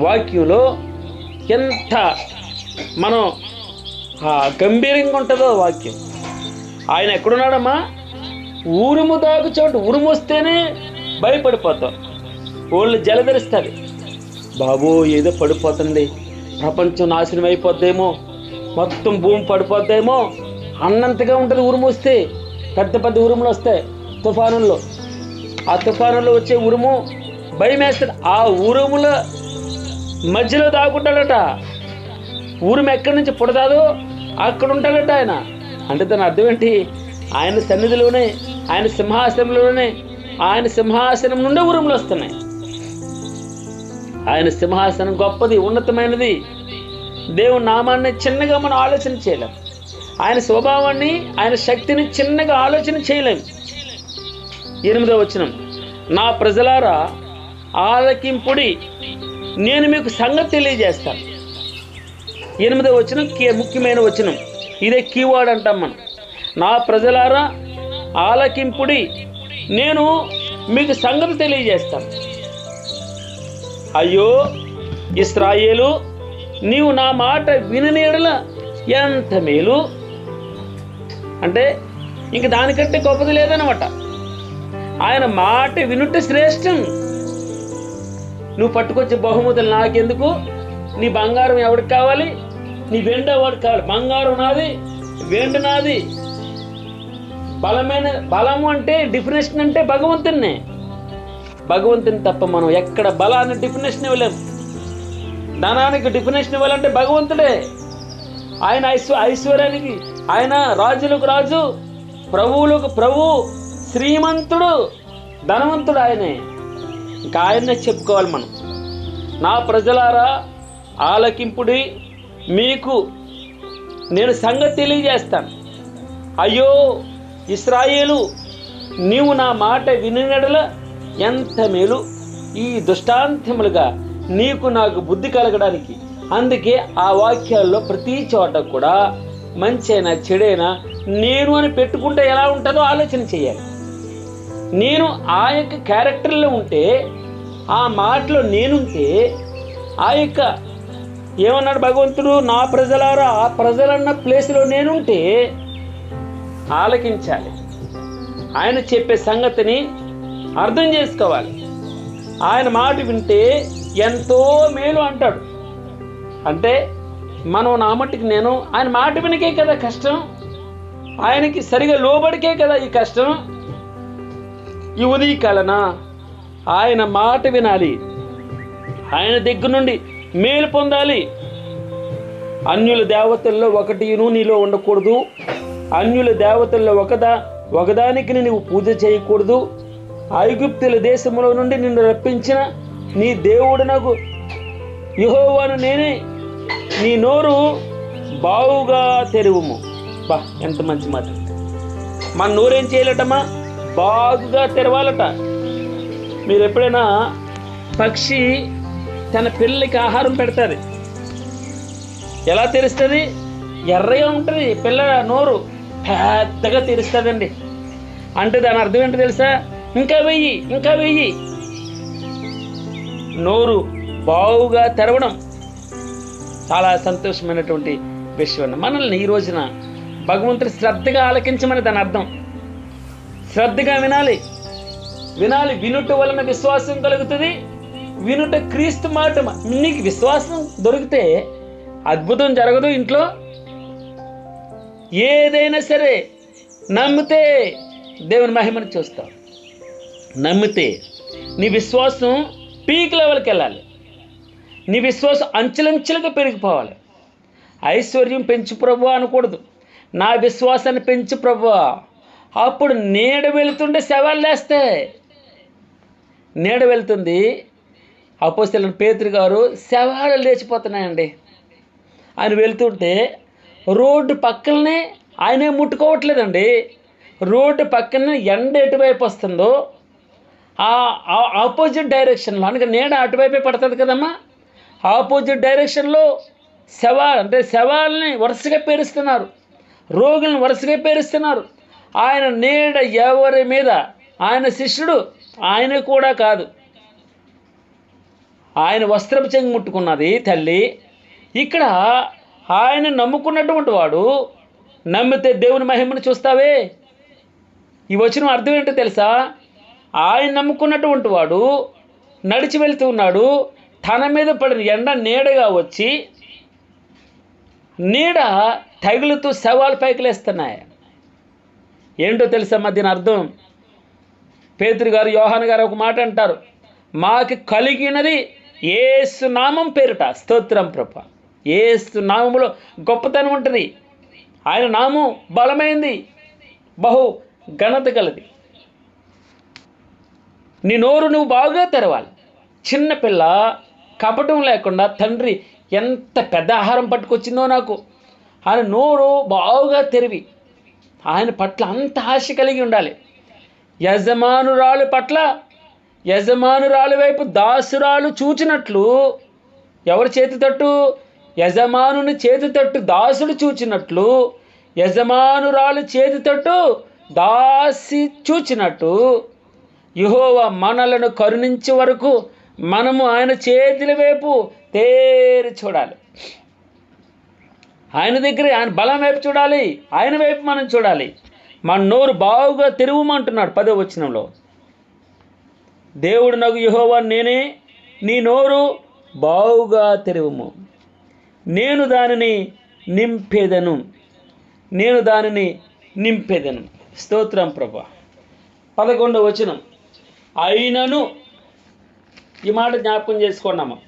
వాక్యంలో ఎంత మనం గంభీరంగా ఉంటుందో వాక్యం. ఆయన ఎక్కడున్నాడమ్మా? ఉరుము దాగు చోటు ఉరుము వస్తేనే భయపడిపోతాం, ఒళ్ళు జలధరిస్తుంది. బాబో ఏదో పడిపోతుంది, ప్రపంచం నాశనం అయిపోద్దేమో, మొత్తం భూమి పడిపోద్దేమో అన్నంతగా ఉంటుంది ఉరుము వస్తే. పెద్ద పెద్ద ఉరుములు వస్తాయి తుఫానుల్లో, ఆ తుఫానుల్లో వచ్చే ఉరుము భయం వేస్తుంది. ఆ ఉరుముల మధ్యలో దాక్కుంటాడట. ఉరుము ఎక్కడి నుంచి పుడతాదో అక్కడ ఉంటాడట ఆయన. అంటే దాని అర్థం ఏంటి? ఆయన సన్నిధిలోనే, ఆయన సింహాసనంలోనే, ఆయన సింహాసనం నుండే ఉరుములు వస్తున్నాయి. ఆయన సింహాసనం గొప్పది, ఉన్నతమైనది. దేవుని నామాన్ని చిన్నగా మనం ఆలోచన చేయలేం, ఆయన స్వభావాన్ని, ఆయన శక్తిని చిన్నగా ఆలోచన చేయలేం. 8వ వచనం, నా ప్రజలారా ఆలకింపుడి, నేను మీకు సంగతి తెలియజేస్తాను. 8వ వచనం ముఖ్యమైన వచనం, ఇదే కీవర్డ్ అంటాం మనం. నా ప్రజలారా ఆలకింపుడి, నేను మీకు సంగతి తెలియజేస్తాను. అయ్యో ఇశ్రాయేలు, నీవు నా మాట వినని యెడల ఎంత మేలు. అంటే ఇంక దానికంటే గొప్పది లేదనమాట. ఆయన మాట వినుట శ్రేష్టం. నువ్వు పట్టుకొచ్చే బహుమతులు నాకెందుకు? నీ బంగారం ఎవరికి కావాలి? నీ వెండి ఎవరికి కావాలి? బంగారం నాది, వెండి నాది. బలము అంటే డెఫినేషన్ అంటే భగవంతున్నే. భగవంతుని తప్ప మనం ఎక్కడ బలాన్ని డెఫినేషన్ ఇవ్వలేము. ధనానికి డెఫినేషన్ ఇవ్వాలంటే భగవంతుడే. ఆయన ఐశ్వర్యానికి ఆయన, రాజులకు రాజు, ప్రభువులకు ప్రభు, శ్రీమంతుడు, ధనవంతుడు ఆయనే. ఇంకా ఆయన్నే చెప్పుకోవాలి మనం. నా ప్రజలారా ఆలకింపుడి, మీకు నేను సంగతి తెలియజేస్తాను. అయ్యో ఇశ్రాయేలు, నీవు నా మాట వినినడల ఎంత మేలు. ఈ దుష్టాంతములుగా నీకు నాకు బుద్ధి కలగడానికి. అందుకే ఆ వాక్యాల్లో ప్రతి చోట కూడా మంచైనా చెడైనా నేను అని పెట్టుకుంటే ఎలా ఉంటుందో ఆలోచన చేయాలి. నేను ఆ యొక్క క్యారెక్టర్లో ఉంటే, ఆ మాటలో నేనుంటే, ఆ యొక్క ఏమన్నాడు భగవంతుడు, నా ప్రజలారా, ఆ ప్రజలన్న ప్లేస్లో నేనుంటే ఆలకించాలి. ఆయన చెప్పే సంగతిని అర్థం చేసుకోవాలి. ఆయన మాట వింటే ఎంతో మేలు అంటాడు. అంటే మనం నా మట్టుకు నేను ఆయన మాట వినకే కదా కష్టం, ఆయనకి సరిగా లోబడికే కదా ఈ కష్టం. ఈ ఉదయకాలన ఆయన మాట వినాలి, ఆయన దగ్గర నుండి మేలు పొందాలి. అన్యుల దేవతల్లో ఒకటిను నీలో ఉండకూడదు. అన్యుల దేవతల్లో ఒకదానికి నీవు పూజ చేయకూడదు. ఐగుప్తుల దేశంలో నుండి నిన్ను రప్పించిన నీ దేవుడు నాకు యెహోవాను నేనే. నీ నోరు బావుగా తెరువుము. బా, ఎంత మంచి మాట. మన నోరేం చేయాలటమ్మా? బాగుగా తెరవాలట. మీరు ఎప్పుడైనా పక్షి తన పిల్లలకి ఆహారం పెడతాది, ఎలా తెరుస్తుంది? ఎర్రగా ఉంటుంది పిల్ల నోరు, పెద్దగా తెరుస్తుందండి. అంటే దాని అర్థం ఏంటో తెలుసా? ఇంకా వెయ్యి, ఇంకా వెయ్యి. నోరు బావుగా తెరవడం చాలా సంతోషమైనటువంటి విషయం. మనల్ని ఈ రోజున భగవంతుడు శ్రద్ధగా ఆలకించమని దాని అర్థం. శ్రద్ధగా వినాలి. వినుట వలన విశ్వాసం కలుగుతుంది. వినుట క్రీస్తు మాట. నీకు విశ్వాసం దొరికితే అద్భుతం జరగదు ఇంట్లో. ఏదైనా సరే నమ్మితే దేవుని మహిమను చూస్తావు. నమ్మితే నీ విశ్వాసం పీక్ లెవెల్కి వెళ్ళాలి. నీ విశ్వాసం అంచెలంచెలుగా పెరిగిపోవాలి. ఐశ్వర్యం పెంచు ప్రభువా అనకూడదు, నా విశ్వాసాన్ని పెంచు ప్రభువా. అప్పుడు నీడ వెళుతుంటే శవాలు లేస్తాయి. నీడ వెళ్తుంది, అపోస్తలుడైన పేతురు గారు శవాలు లేచిపోతున్నాయండి. ఆయన వెళ్తుంటే రోడ్డు పక్కనే ఆయనే ముట్టుకోవట్లేదండి. రోడ్డు పక్కన ఎండ ఎటువైపు వస్తుందో ఆ ఆపోజిట్ డైరెక్షన్లో, అనగా నీడ అటువైపే పడుతుంది కదమ్మా, ఆపోజిట్ డైరెక్షన్లో శవాల్ని వరుసగా పేరుస్తున్నారు, రోగులను వరుసగా పేరుస్తున్నారు. ఆయన నీడ ఎవరి మీద? ఆయన శిష్యుడు, ఆయన కూడా కాదు. ఆయన వస్త్రపు చెంగు ముట్టుకున్నది తల్లి. ఇక్కడ ఆయన నమ్ముకున్నటువంటి వాడు, నమ్మితే దేవుని మహిమను చూస్తావే. ఈ వచనం అర్థం ఏంటో తెలుసా? ఆయన నమ్ముకున్నటువంటి వాడు నడిచి వెళ్తూ ఉన్నాడు, తన మీద పడిన ఎండ నీడగా వచ్చి నీడ తగులుతూ శవాలు పైకి లేస్తున్నాయి. ఏంటో తెలుసమ్మా దీని అర్థం? పేతురు గారు, యోహాను గారు ఒక మాట అంటారు, మాకు కలిగినది యేసు నామం పేరుట. స్తోత్రం ప్రభా. యేసు నామములో గొప్పతనం ఉంటుంది. ఆయన నామం బలమైంది, బహు ఘనత కలది. నీ నోరు నువ్వు బాగా తెరవాలి. చిన్నపిల్ల కపటం లేకుండా, తండ్రి ఎంత పెద్ద ఆహారం పట్టుకొచ్చిందో నాకు, ఆయన నోరు బాగా తెరివి ఆయన పట్ల అంత ఆశ కలిగి ఉండాలి. యజమానురాలు పట్ల, యజమానురాలు వైపు దాసురాలు చూచినట్లు, ఎవరి చేతి తట్టు? యజమానుని చేతి తట్టు దాసుడు చూచినట్లు, యజమానురాలు చేతి తట్టు దాసి చూచినట్టు యెహోవా మనలను కరుణించే వరకు మనము ఆయన చేతుల వైపు తేరి చూడాలి. ఆయన దగ్గర, ఆయన బలం వైపు చూడాలి, ఆయన వైపు మనం చూడాలి. మన నోరు బాగుగా తెరువమంటున్నాడు 10వ వచనంలో. దేవుడు నాకు యెహోవా నేనే, నీ నోరు బాగుగా తెరువుము, నేను దానిని నింపేదను, నేను దానిని నింపేదను. స్తోత్రం ప్రభా. 11వ వచనం, అయినను, ఈ మాట జ్ఞాపకం చేసుకోండమ్మా,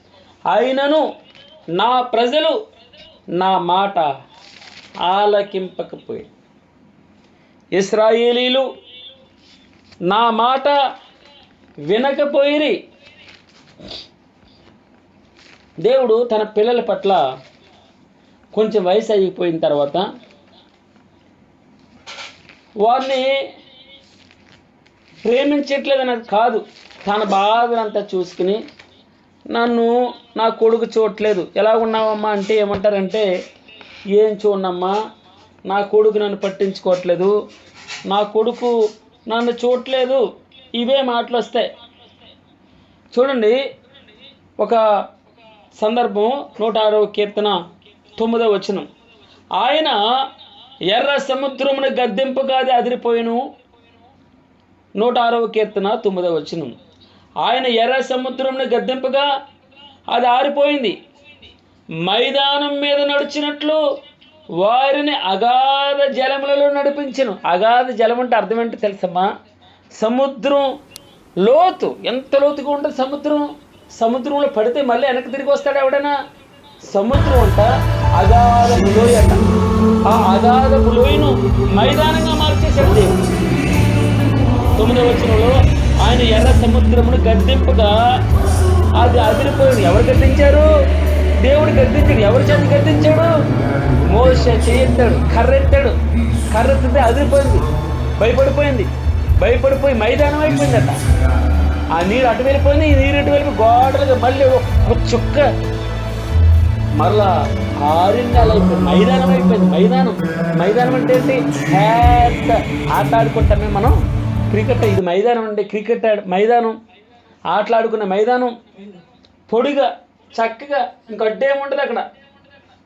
అయినను నా ప్రజలు నా మాట ఆలకింపకపోయి, ఇశ్రాయేలీలు నా మాట వినకపోయిరి. దేవుడు తన పిల్లల పట్ల కొంచెం వయసు అయిపోయిన తర్వాత వారిని ప్రేమించట్లేదన్నది కాదు, తన బాధనంతా చూసుకుని, నన్ను నా కొడుకు చూడట్లేదు, ఎలా ఉన్నావమ్మా అంటే ఏమంటారంటే, ఏం చూడమ్మా, నా కొడుకు నన్ను పట్టించుకోవట్లేదు, నా కొడుకు నన్ను చూడట్లేదు, ఇవే మాటలు వస్తాయి. చూడండి, ఒక సందర్భం 106వ కీర్తన 9వ వచనం, ఆయన ఎర్ర సముద్రమును గద్దెంపుగా అది అదిరిపోయిను. 106వ కీర్తన 9వ వచనం, ఆయన ఎర్ర సముద్రమును గద్దెంపుగా అది ఆరిపోయింది, మైదానం మీద నడిచినట్లు వారిని అగాధ జలములలో నడిపించను. అగాధ జలం అంటే అర్థం ఏంటో తెలుసమ్మా? సముద్రం లోతు. ఎంత లోతుగా ఉంటుంది సముద్రం? సముద్రంలో పడితే మళ్ళీ వెనక్కి తిరిగి వస్తాడు ఎవడైనా? సముద్రం అంట అగాధపు లోయ అంట. ఆ అగాధపు లోయను మైదానంగా మార్చేశాడు దేవుడు. 9వ వచనంలో ఆయన ఎర్ర సముద్రమును గద్దింపుగా అది అదిరిపోయింది. ఎవరు గద్దించారు? దేవుడు గద్దించాడు. ఎవరి చేతి గద్దించాడు? మోషే చేయెత్తాడు, కర్రెత్తాడు, కర్రెత్తితే అదిరిపోయింది, భయపడిపోయి మైదానం అయిపోయిందట. ఆ నీరు అటు వెళ్ళిపోయింది, ఈ నీరు ఇటు వెళ్ళిపోయి గోడలుగా మళ్ళీ ఒక చుక్క మరలా 6 నెలలు అయిపోయింది, మైదానం అయిపోయింది. మైదానం అంటే ఏంటి? పెద్ద ఆట ఆడుకుంటామే మనం, క్రికెట్. ఇది మైదానం అండి, క్రికెట్ మైదానం, ఆటలాడుకునే మైదానం, పొడిగా చక్కగా, ఇంకడ్డేముండదు అక్కడ,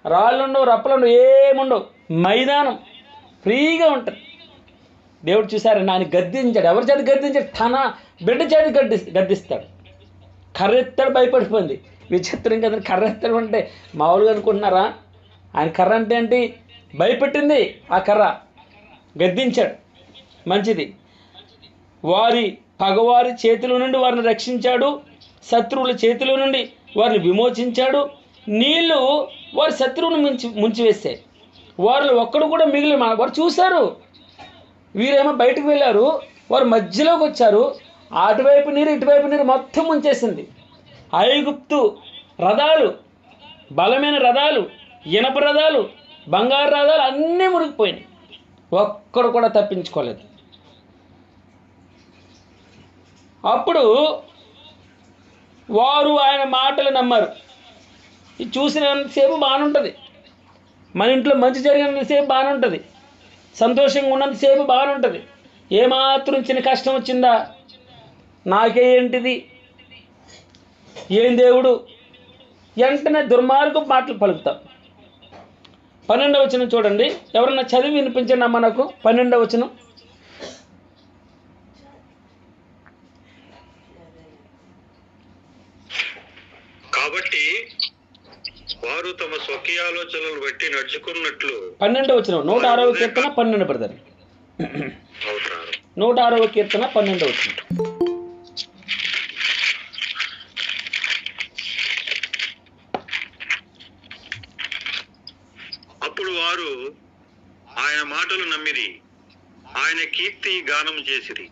రాళ్ళు ఉండవు, రప్పలు ఉండవు, ఏముండవు, మైదానం ఫ్రీగా ఉంటుంది. దేవుడు చూసారండి, ఆయన గద్దించాడు. ఎవరి చేతి గద్దించాడు? తన బిడ్డ చేతి గద్దిస్తాడు. కర్రెత్తాడు, భయపడిపోయింది. విచిత్రం కదండి, కర్రెత్తాడు అంటే మామూలుగా అనుకుంటున్నారా? ఆయన కర్ర అంటే ఏంటి? భయపెట్టింది ఆ కర్ర, గద్దించాడు. మంచిది. పగవారి చేతిలో నుండి వారిని రక్షించాడు, శత్రువుల చేతిలో నుండి వారిని విమోచించాడు. నీళ్లు వారి శత్రువును ముంచివేశాయి, వారిలో ఒక్కడు కూడా మిగిలి. వారు చూశారు, వీరేమో బయటకు వెళ్ళారు, వారు మధ్యలోకి వచ్చారు, అటువైపు నీరు ఇటువైపు నీరు మొత్తం ముంచేసింది. ఐగుప్తు రథాలు, బలమైన రథాలు, ఇనప రథాలు, బంగారు రథాలు అన్నీ మునిగిపోయినాయి, ఒక్కడు కూడా తప్పించుకోలేదు. అప్పుడు వారు ఆయన మాటలు నమ్మారు. ఇది చూసినంతసేపు బాగానే ఉంటుంది, మన ఇంట్లో మంచి జరిగినంతసేపు బాగానే ఉంటుంది, సంతోషంగా ఉన్నంతసేపు బాగానే ఉంటుంది. ఏమాత్రం చిన్న కష్టం వచ్చిందా, నాకే ఏంటిది, ఏం దేవుడు, వెంటనే దుర్మార్గపు మాటలు పలుకుతాం. 12వ వచనం చూడండి, ఎవరన్నా చదివి వినిపించండి అమ్మ నాకు. 12వ వచనం, కాబట్టి వారు తమ స్వకీయ ఆలోచనలు బట్టి నడుచుకున్నట్లు 12వ వచనం 106వ కీర్తన 12 బ్రదర్. అవుతారు. 106వ కీర్తన 12వ వచనం. అప్పుడు వారు ఆయన మాటలు నమ్మిరి, ఆయన కీర్తి గానం చేసిరి.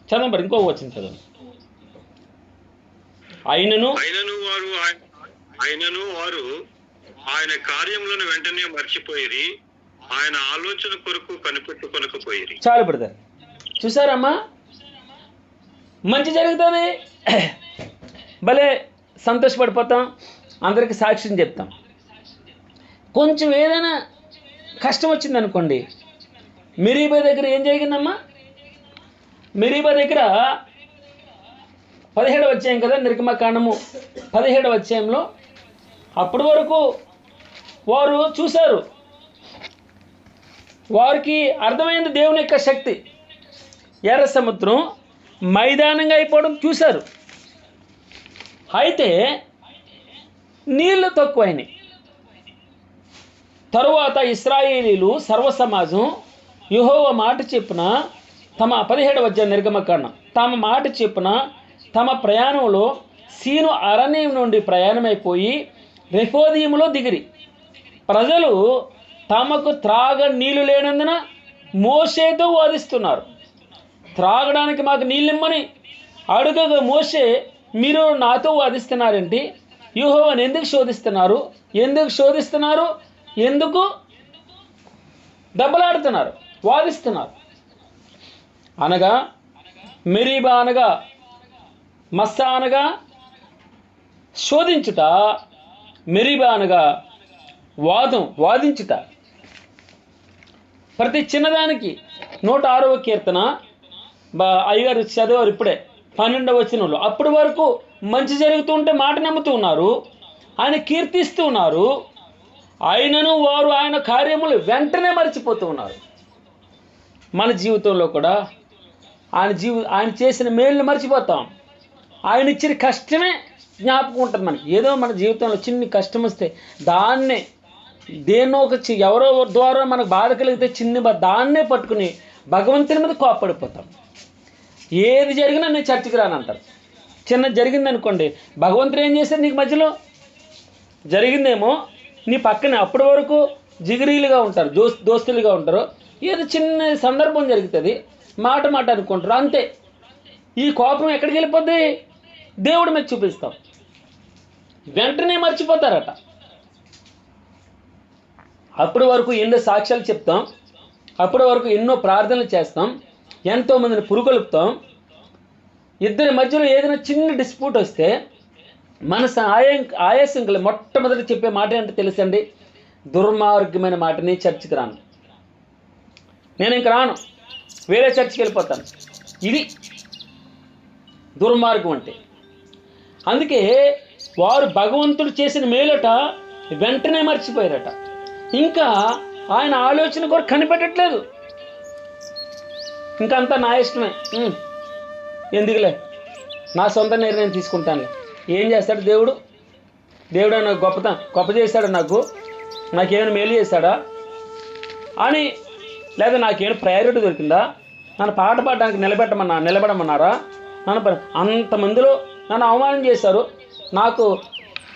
చదవండి మరి, ఇంకో వచనం చదవండి. ఆయనను వారు ఆయన కార్యములను వెంటనే మర్చిపోయిరి, ఆయన ఆలోచన కొరకు కనిపెట్టుకొనకపోయిరి. చాలు బ్రదర్. చూసారమ్మా, మంచి జరుగుతుంది, భలే సంతోషపడిపోతాం, అందరికి సాక్ష్యం చెప్తాం. కొంచెం ఏదైనా కష్టం వచ్చిందనుకోండి, మెరీబా దగ్గర ఏం జరిగిందమ్మా? మెరీబా దగ్గర 17వ అధ్యాయం కదా, నిర్గమకాండము 17వ అధ్యాయంలో అప్పటి వరకు వారు చూశారు, వారికి అర్థమైంది దేవుని యొక్క శక్తి. ఎర్ర సముద్రం మైదానంగా అయిపోవడం చూశారు. అయితే నీళ్లు తక్కువైనాయి. తరువాత ఇశ్రాయేలీలు సర్వసమాజం యెహోవా మాట చెప్పున తమ 17వ అధ్యాయం నిర్గమకాండం, తమ మాట చెప్పున తమ ప్రయాణంలో సీను అరణ్యం నుండి ప్రయాణమైపోయి రెఫోదీములో దిగిరి. ప్రజలు తమకు త్రాగ నీళ్లు లేనందున మోషేతో వాదిస్తున్నారు. త్రాగడానికి మాకు నీళ్ళిమ్మని అడుగగా మోషే, మీరు నాతో వాదిస్తున్నారేంటి? యెహోవాను ఎందుకు శోధిస్తున్నారు? ఎందుకు దెబ్బలాడుతున్నారు, వాదిస్తున్నారు? అనగా మెరీబా అనగా మస్సా అనగా శోధించుట, మెరీబా అనగా వాదించుట. ప్రతి చిన్నదానికి 106వ కీర్తన అయ్యగారు చదివారు ఇప్పుడే 12వ వచనంలో. అప్పటి వరకు మంచి జరుగుతూ ఉంటే మాట నమ్ముతూ ఉన్నారు, ఆయన కీర్తిస్తూ ఉన్నారు. ఆయనను వారు ఆయన కార్యములు వెంటనే మర్చిపోతూ ఉన్నారు. మన జీవితంలో కూడా ఆయన చేసిన మేలుని మర్చిపోతాం. ఆయన ఇచ్చిన కష్టమే జ్ఞాపకం ఉంటుంది మనకి. ఏదో మన జీవితంలో చిన్న కష్టం వస్తే దాన్నే దేన్నో ఎవరో ద్వారా మనకు బాధ కలిగితే దాన్నే పట్టుకుని భగవంతుని మీద కోప్పడిపోతాం. ఏది జరిగినా నేను చర్చికి రానంటారు. చిన్నది జరిగిందనుకోండి, భగవంతుడు ఏం చేశారు? నీకు మధ్యలో జరిగిందేమో, నీ పక్కనే అప్పటి వరకు జిగిరీలుగా ఉంటారు, దోస్తులుగా ఉంటారు. ఏదో చిన్న సందర్భం జరుగుతుంది, మాట అనుకుంటారు, అంతే. ఈ కోపం ఎక్కడికి వెళ్ళిపోద్ది? దేవుడి మీద చూపిస్తాం, వెంటనే మర్చిపోతారట. అప్పటి వరకు ఎన్నో సాక్ష్యాలు చెప్తాం, అప్పటి వరకు ఎన్నో ప్రార్థనలు చేస్తాం, ఎంతోమందిని పురుగొలుపుతాం. ఇద్దరి మధ్యలో ఏదైనా చిన్న డిస్ప్యూట్ వస్తే మన ఆయాసం కలిగి మొట్టమొదటి చెప్పే మాట ఏంటో తెలుసండి? దుర్మార్గమైన మాటని చర్చికి రాను, నేను ఇంక రాను, వేరే చర్చికి వెళ్ళిపోతాను. ఇది దుర్మార్గం అంటే. అందుకే వారు భగవంతుడు చేసిన మేలట వెంటనే మర్చిపోయారట. ఇంకా ఆయన ఆలోచన కూడా కనిపెట్టట్లేదు. ఇంకంతా నా ఇష్టమే, ఎందుకులే, నా సొంత నిర్ణయం తీసుకుంటానులే. ఏం చేస్తాడు దేవుడు? నాకు గొప్ప చేశాడు, నాకేమైనా మేలు చేశాడా అని, లేదా నాకేమైనా ప్రయారిటీ దొరికిందా? నన్ను పాట పాడడానికి నిలబడమన్నారా? అంతమందిలో నన్ను అవమానం చేశారు, నాకు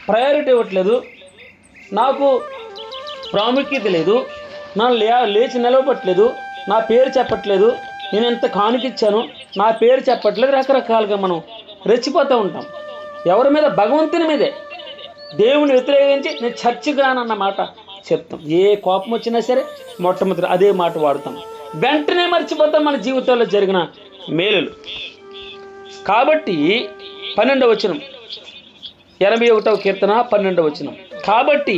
ప్రయారిటీ ఇవ్వట్లేదు, నాకు ప్రాముఖ్యత లేదు, నన్ను లేచి నిలవట్లేదు, నా పేరు చెప్పట్లేదు, నేను ఎంత కానుకిచ్చాను, నా పేరు చెప్పట్లేదు. రకరకాలుగా మనం రెచ్చిపోతూ ఉంటాం. ఎవరి మీద? భగవంతుని మీదే. దేవుని వ్యతిరేకించి నేను చర్చికి రానన్న మాట చెప్తాం. ఏ కోపం వచ్చినా సరే మొట్టమొదటి అదే మాట వాడతాం, వెంటనే మర్చిపోతాం మన జీవితంలో జరిగిన మేలులు. కాబట్టి 12వ వచనం, 81వ కీర్తన 12వ వచనం. కాబట్టి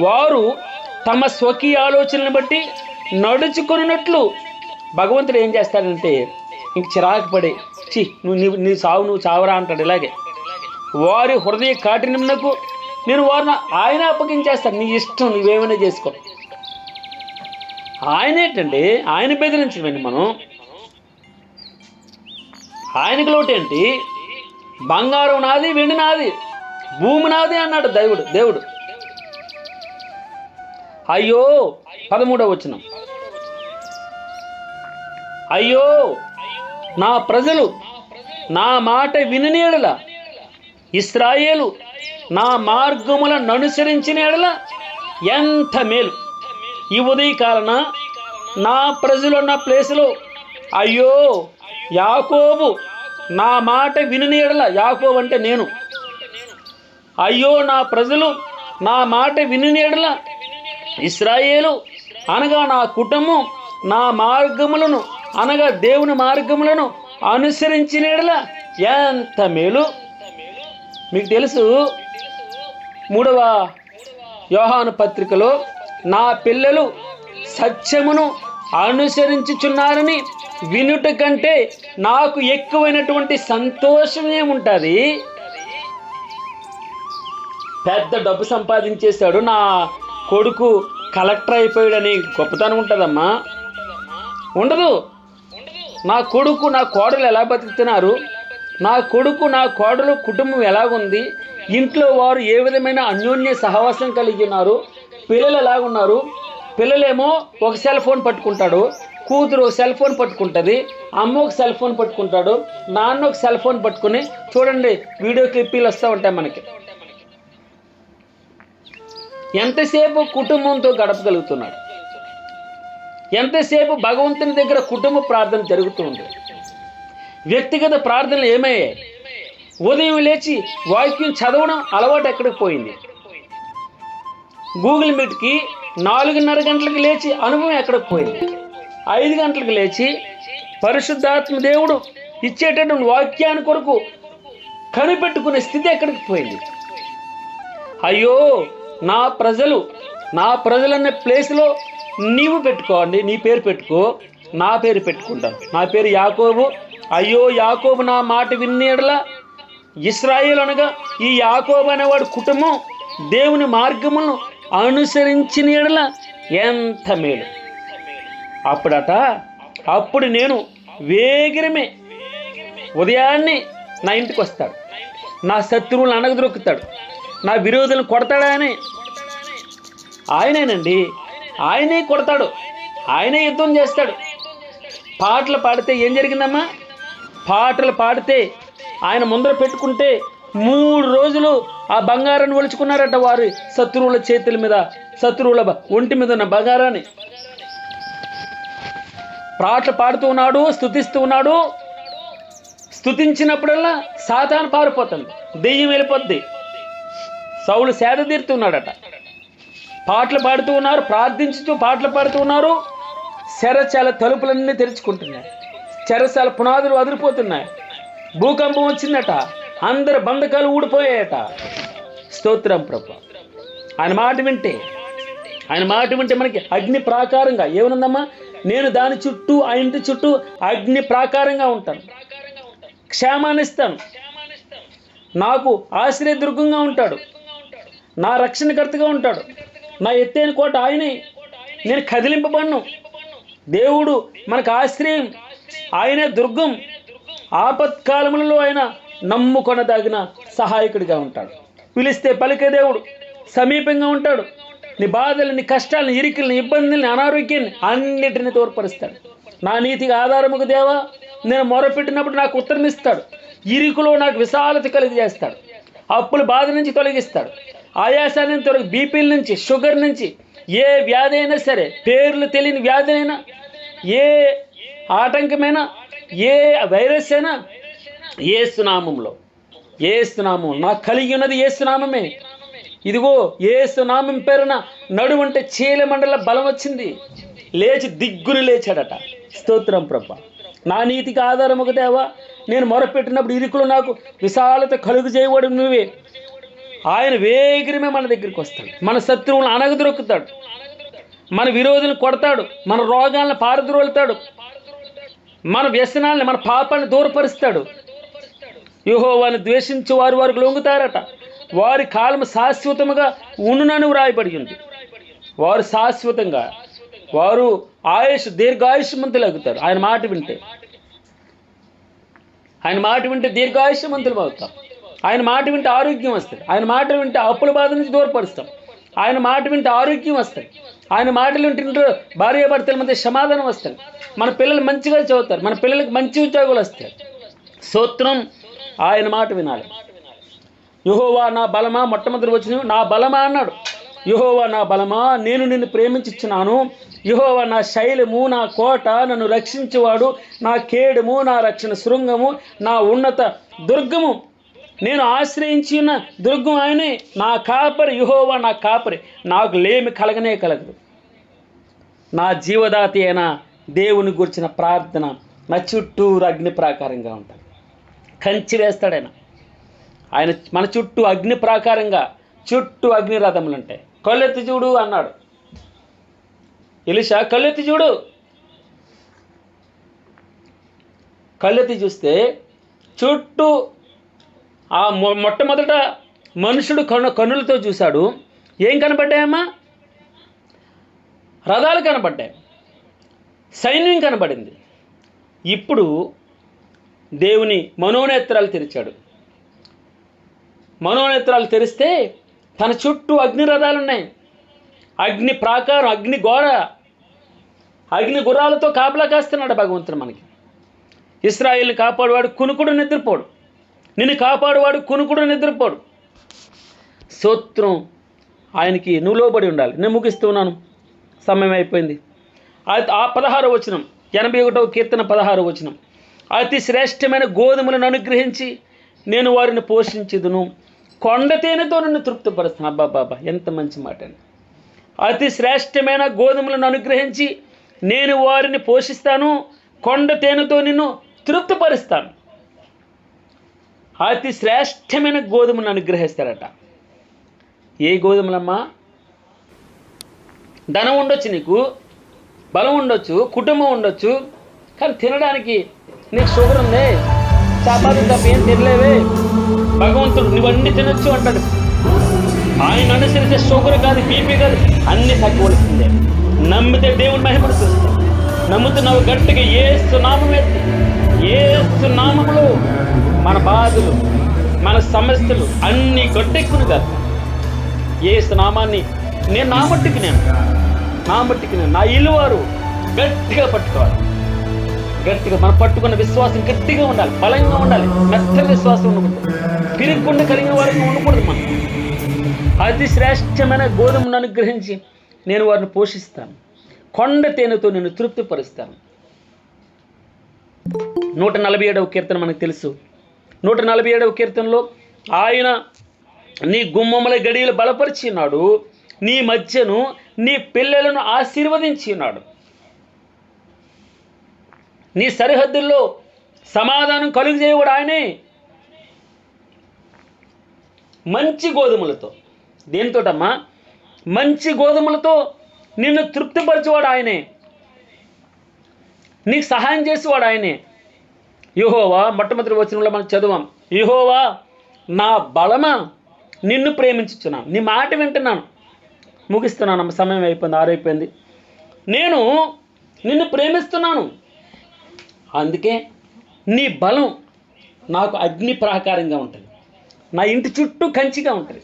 వారు తమ స్వకీయ ఆలోచనలను బట్టి నడుచుకున్నట్లు భగవంతుడు ఏం చేస్తాడంటే ఇంక చిరాకు పడి, నీ సావు నువ్వు చావరా అంటాడు. ఇలాగే వారి హృదయ కాఠిన్యమునకు నేను వారిని ఆయన అప్పగించేస్తాను. నీ ఇష్టం, నువ్వేమైనా చేసుకో. ఆయనేంటండి? ఆయన బెదిరించమండి మనం. ఆయనకి లోటేంటి? బంగారం నాది, వెండి నాది, భూమి నాది అన్నాడు దేవుడు. అయ్యో 13వ వచనం, అయ్యో నా ప్రజలు నా మాట వినని యెడల, ఇశ్రాయేలు నా మార్గములను అనుసరించిన యెడల ఎంత మేలు. ఈ ఉదయకాలన నా ప్రజలు ఉన్న ప్లేసులో అయ్యో యాకోబు నా మాట వినని యెడల, యాకోబు అంటే నేను, అయ్యో నా ప్రజలు నా మాట వినని యెడల, ఇశ్రాయేలు అనగా నా కుటుంబం నా మార్గములను అనగా దేవుని మార్గములను అనుసరించిన యెడల ఎంత మేలు. మీకు తెలుసు 3వ యోహాను పత్రికలో నా పిల్లలు సత్యమును అనుసరించుచున్నారని వినుట కంటే నాకు ఎక్కువైనటువంటి సంతోషం ఏముంటుంది? పెద్ద డబ్బు సంపాదించేశాడు, నా కొడుకు కలెక్టర్ అయిపోయాడని గొప్పతనం ఉంటుందమ్మా? ఉండదు. నా కొడుకు నా కోడలు ఎలా బతుకుతున్నారు, నా కొడుకు నా కోడలు కుటుంబం ఎలాగుంది, ఇంట్లో వారు ఏ విధమైన అన్యోన్య సహవాసం కలిగి ఉన్నారు, పిల్లలు ఎలాగున్నారు. పిల్లలేమో ఒక సెల్ ఫోన్ పట్టుకుంటాడు, కూతురు ఒక సెల్ ఫోన్ పట్టుకుంటుంది, అమ్మ ఒక సెల్ ఫోన్ పట్టుకుంటాడు, నాన్న ఒక సెల్ ఫోన్ పట్టుకుని చూడండి వీడియో క్లిప్పీలు వస్తూ ఉంటాయి మనకి. ఎంతసేపు కుటుంబంతో గడపగలుగుతున్నాడు, ఎంతసేపు భగవంతుని దగ్గర కుటుంబ ప్రార్థన జరుగుతూ ఉంది. వ్యక్తిగత ప్రార్థనలు ఏమయ్యాయి? ఉదయం లేచి వాక్యం చదవడం అలవాటు ఎక్కడికి పోయింది? గూగుల్ మీట్కి 4:30 గంటలకు లేచి అనుభవం ఎక్కడికి పోయింది? 5 గంటలకు లేచి పరిశుద్ధాత్మ దేవుడు ఇచ్చేటటువంటి వాక్యాన్ని కొరకు కనిపెట్టుకునే స్థితి ఎక్కడికి పోయింది? అయ్యో నా ప్రజలనే ప్లేస్లో నీవు పెట్టుకోండి, నీ పేరు పెట్టుకో, నా పేరు పెట్టుకుంటాను, నా పేరు యాకోబు. అయ్యో యాకోబు నా మాట విన్న యెడల, ఇశ్రాయేలు అనగా ఈ యాకోబు అనేవాడు కుటుంబం దేవుని మార్గములను అనుసరించిన యెడల ఎంత మేలు. అప్పుడు నేను వేగిరమే ఉదయాన్నే నా ఇంటికి వస్తాడు, నా శత్రువులను అణగదొక్కుతాడు, నా విరోధులను కొడతాడా అని. ఆయనేనండి, ఆయనే కొడతాడు, ఆయనే యుద్ధం చేస్తాడు. పాటలు పాడితే ఏం జరిగిందమ్మా? పాటలు పాడితే ఆయన ముందర పెట్టుకుంటే 3 రోజులు ఆ బంగారాన్ని ఒలుచుకున్నారట వారి శత్రువుల చేతుల మీద, శత్రువుల ఒంటి మీద ఉన్న బంగారాన్ని. పాటలు పాడుతూ ఉన్నాడు, స్తుతిస్తూ ఉన్నాడు. స్తుతించినప్పుడల్లా సాతాను పారిపోతుంది, దెయ్యం వెళ్ళిపోద్ది. సౌలు సేద తీరుతున్నాడట. పాటలు పాడుతూ ఉన్నారు, ప్రార్థించుతూ పాటలు పాడుతూ ఉన్నారు. చెరచాల తలుపులన్నీ తెరుచుకుంటున్నాయి, చెరసాల పునాదులు అదిరిపోతున్నాయి. భూకంపం వచ్చిందట, అందరి బంధకాలు ఊడిపోయాయట. స్తోత్రం ప్రభు. ఆయన మాట వింటే మనకి అగ్ని ప్రాకారంగా ఏమనుందమ్మా? నేను దాని చుట్టూ ఆ ఇంటి చుట్టూ అగ్ని ప్రాకారంగా ఉంటాను, క్షేమాన్ని ఇస్తాను, నాకు ఆశ్రయదుర్గంగా ఉంటాడు, నా రక్షణకర్తగా ఉంటాడు, నా ఎత్తైన కోట ఆయనే, నేను కదిలింపబడను. దేవుడు మనకు ఆశ్రయం, ఆయనే దుర్గం. ఆపత్కాలములలో ఆయన నమ్ముకొనదగిన సహాయకుడిగా ఉంటాడు. పిలిస్తే పలికే దేవుడు, సమీపంగా ఉంటాడు. నీ బాధలు, నీ కష్టాలను, ఇరికల్ని, ఇబ్బందుల్ని, అనారోగ్యాన్ని అన్నిటిని తోడ్పరుస్తాడు. నా నీతికి ఆధారముకు దేవా, నేను మొరపెట్టినప్పుడు నాకు ఉత్తరం ఇస్తాడు. ఇరుకులో నాకు విశాలత కలిగజేస్తాడు. అప్పుల బాధ నుంచి తొలగిస్తాడు. ఆయాసాన్ని తొలగి, బీపీల నుంచి, షుగర్ నుంచి, ఏ వ్యాధి అయినా సరే, పేర్లు తెలియని వ్యాధి అయినా, ఏ ఆటంకమైనా, ఏ వైరస్ అయినా యేసునామంలో నాకు కలిగి ఉన్నది యేసునామమే. ఇదిగో యేసునామం పేరున నడువంటే చీలమండల బలం వచ్చింది, లేచి దిగ్గుని లేచాడట. స్తోత్రం ప్రభా. నా నీతికి ఆధారముకు దేవా, నేను మొరపెట్టినప్పుడు ఇరుకులు నాకు విశాలత కలుగు చేయబడి నువ్వే. ఆయన వేగిరమే మన దగ్గరికి వస్తాడు, మన శత్రువులను అణగదొక్కుతాడు, మన విరోధులను కొడతాడు, మన రోగాలను పారద్రోలుతాడు, మన వ్యసనాలను, మన పాపాలను దూరపరుస్తాడు. యెహోవాను ద్వేషించు వారు వారికి లొంగుతారట. వారి కాలము శాశ్వతముగా ఉండునని వ్రాయబడి ఉంది. వారు శాశ్వతంగా, వారు దీర్ఘాయుష్మంతులు అవుతారు. ఆయన మాట వింటే దీర్ఘాయుష్మంతులు అవుతారు. ఆయన మాట వింటే ఆరోగ్యం వస్తుంది. ఆయన మాట వింటే అప్పుల బాధ నుంచి దూరపరుస్తాం. ఆయన మాట వింటే ఆరోగ్యం వస్తుంది. ఆయన మాటలు వింటుంటే భార్యాభర్తల మధ్య సమాధానం వస్తుంది. మన పిల్లలు మంచిగా చదువుతారు. మన పిల్లలకు మంచి ఉద్యోగాలు వస్తాయి. స్తోత్రం. ఆయన మాట వినాలి. యెహోవా నా బలమా, మొట్టమొదటి వచ్చిన నా బలమా అన్నాడు. యెహోవా నా బలమా, నేను నిన్ను ప్రేమించుచున్నాను. యెహోవా నా శైలము, నా కోట, నన్ను రక్షించేవాడు, నా కేడము, నా రక్షణ శృంగము, నా ఉన్నత దుర్గము, నేను ఆశ్రయించిన దుర్గం ఆయనే. నా కాపరి యెహోవా నా కాపరి, నాకు లేమి కలగనే కలగదు. నా జీవదాతి అయిన దేవుని గురించిన ప్రార్థన నా చుట్టూరు అగ్ని ప్రాకారంగా ఉంటుంది. కంచి వేస్తాడాయన. ఆయన మన చుట్టూ అగ్ని ప్రాకారంగా, చుట్టూ అగ్ని రథములు ఉంటాయి. కళ్ళెత్తి చూడు అన్నాడు ఎలీషా. కళ్ళెత్తి చూడు. కళ్ళెత్తి చూస్తే చుట్టూ ఆ మొట్టమొదట మనుషుడు కన్నులతో చూశాడు. ఏం కనబడ్డాయమ్మా? రథాలు కనబడ్డాయి, సైన్యం కనబడింది. ఇప్పుడు దేవుని మనోనేత్రాలు తెరిచాడు. మనోనేత్రాలు తెరిస్తే తన చుట్టూ అగ్ని రథాలు ఉన్నాయి. అగ్ని ప్రాకారం, అగ్ని గోడ, అగ్ని గుర్రాలతో కాపలా కాస్తున్నాడు భగవంతుడు మనకి. ఇశ్రాయేల్ని కాపాడువాడు కునుకుడు నిద్రపోడు. నిన్ను కాపాడువాడు కునుకుడు నిద్రపోడు. స్తోత్రం. ఆయనకి నువ్వు లోబడి ఉండాలి. నేను ముగిస్తున్నాను, సమయం అయిపోయింది. ఆ 16వ వచనం, 81వ కీర్తన 16వ వచనం. అతి శ్రేష్టమైన గోధుమలను అనుగ్రహించి నేను వారిని పోషించుదును, కొండ తేనెతో నిన్ను తృప్తిపరుస్తాను. అబ్బాబాబా, ఎంత మంచి మాట అండి. అతి శ్రేష్టమైన గోధుమలను అనుగ్రహించి నేను వారిని పోషిస్తాను, కొండ తేనెతో నిన్ను తృప్తిపరుస్తాను. అతి శ్రేష్టమైన గోధుమలను అనుగ్రహిస్తారట. ఏ గోధుమలమ్మా? ధనం ఉండొచ్చు, నీకు బలం ఉండొచ్చు, కుటుంబం ఉండొచ్చు, కానీ తినడానికి నీకు షుగర్ ఉంది, చపాతీ తప్ప ఏం తినలేవే. భగవంతుడు నువ్వన్నీ తినొచ్చు అంటాడు. ఆయన అనుసరిస్తే షుగర్ కాదు, బీపీ కాదు, అన్ని తగ్గవలసిందే. నమ్మితే దేవుని మహిమను చూస్తాం. నమ్ముతున్నావు గట్టిగా యేసు నామం ఎత్తి, యేసు నామములో మన బాధలు, మన సమస్యలు అన్నీ గట్టెక్కును కాదు. యేసు నామాన్ని నేను నా మట్టికి నా ఇల్లు వారు గట్టిగా పట్టుకోవాలి. గట్టిగా మనం పట్టుకున్న విశ్వాసం గట్టిగా ఉండాలి, బలంగా ఉండాలి. మెత్తని విశ్వాసం ఉండకూడదు, పిరిక్కుండా కలిగిన వారికి ఉండకూడదు. మనం అతి శ్రేష్టమైన గోధుమను అనుగ్రహించి నేను వారిని పోషిస్తాను, కొండ తేనెతో నేను తృప్తిపరుస్తాను. 147వ కీర్తన మనకు తెలుసు. 147వ కీర్తనలో ఆయన నీ గుమ్మముల గడియలు బలపరిచి ఉన్నాడు, నీ మధ్యను నీ పిల్లలను ఆశీర్వదించి ఉన్నాడు, నీ సరిహద్దుల్లో సమాధానం కలుగజేయవాడు ఆయనే. మంచి గోధుమలతో, దేనితోటమ్మా? మంచి గోధుమలతో నిన్ను తృప్తిపరచేవాడు ఆయనే, నీకు సహాయం చేసేవాడు ఆయనే. యెహోవా, మొట్టమొదటి వచనంలో మనం చదువాం, యెహోవా నా బలమా, నిన్ను ప్రేమించుచున్నాను, నీ మాట వింటున్నాను. ముగిస్తున్నాను, సమయం అయిపోయింది, 6 అయిపోయింది. నేను నిన్ను ప్రేమిస్తున్నాను, అందుకే నీ బలం నాకు అగ్ని ప్రాకారంగా ఉంటుంది, నా ఇంటి చుట్టూ కంచిగా ఉంటుంది.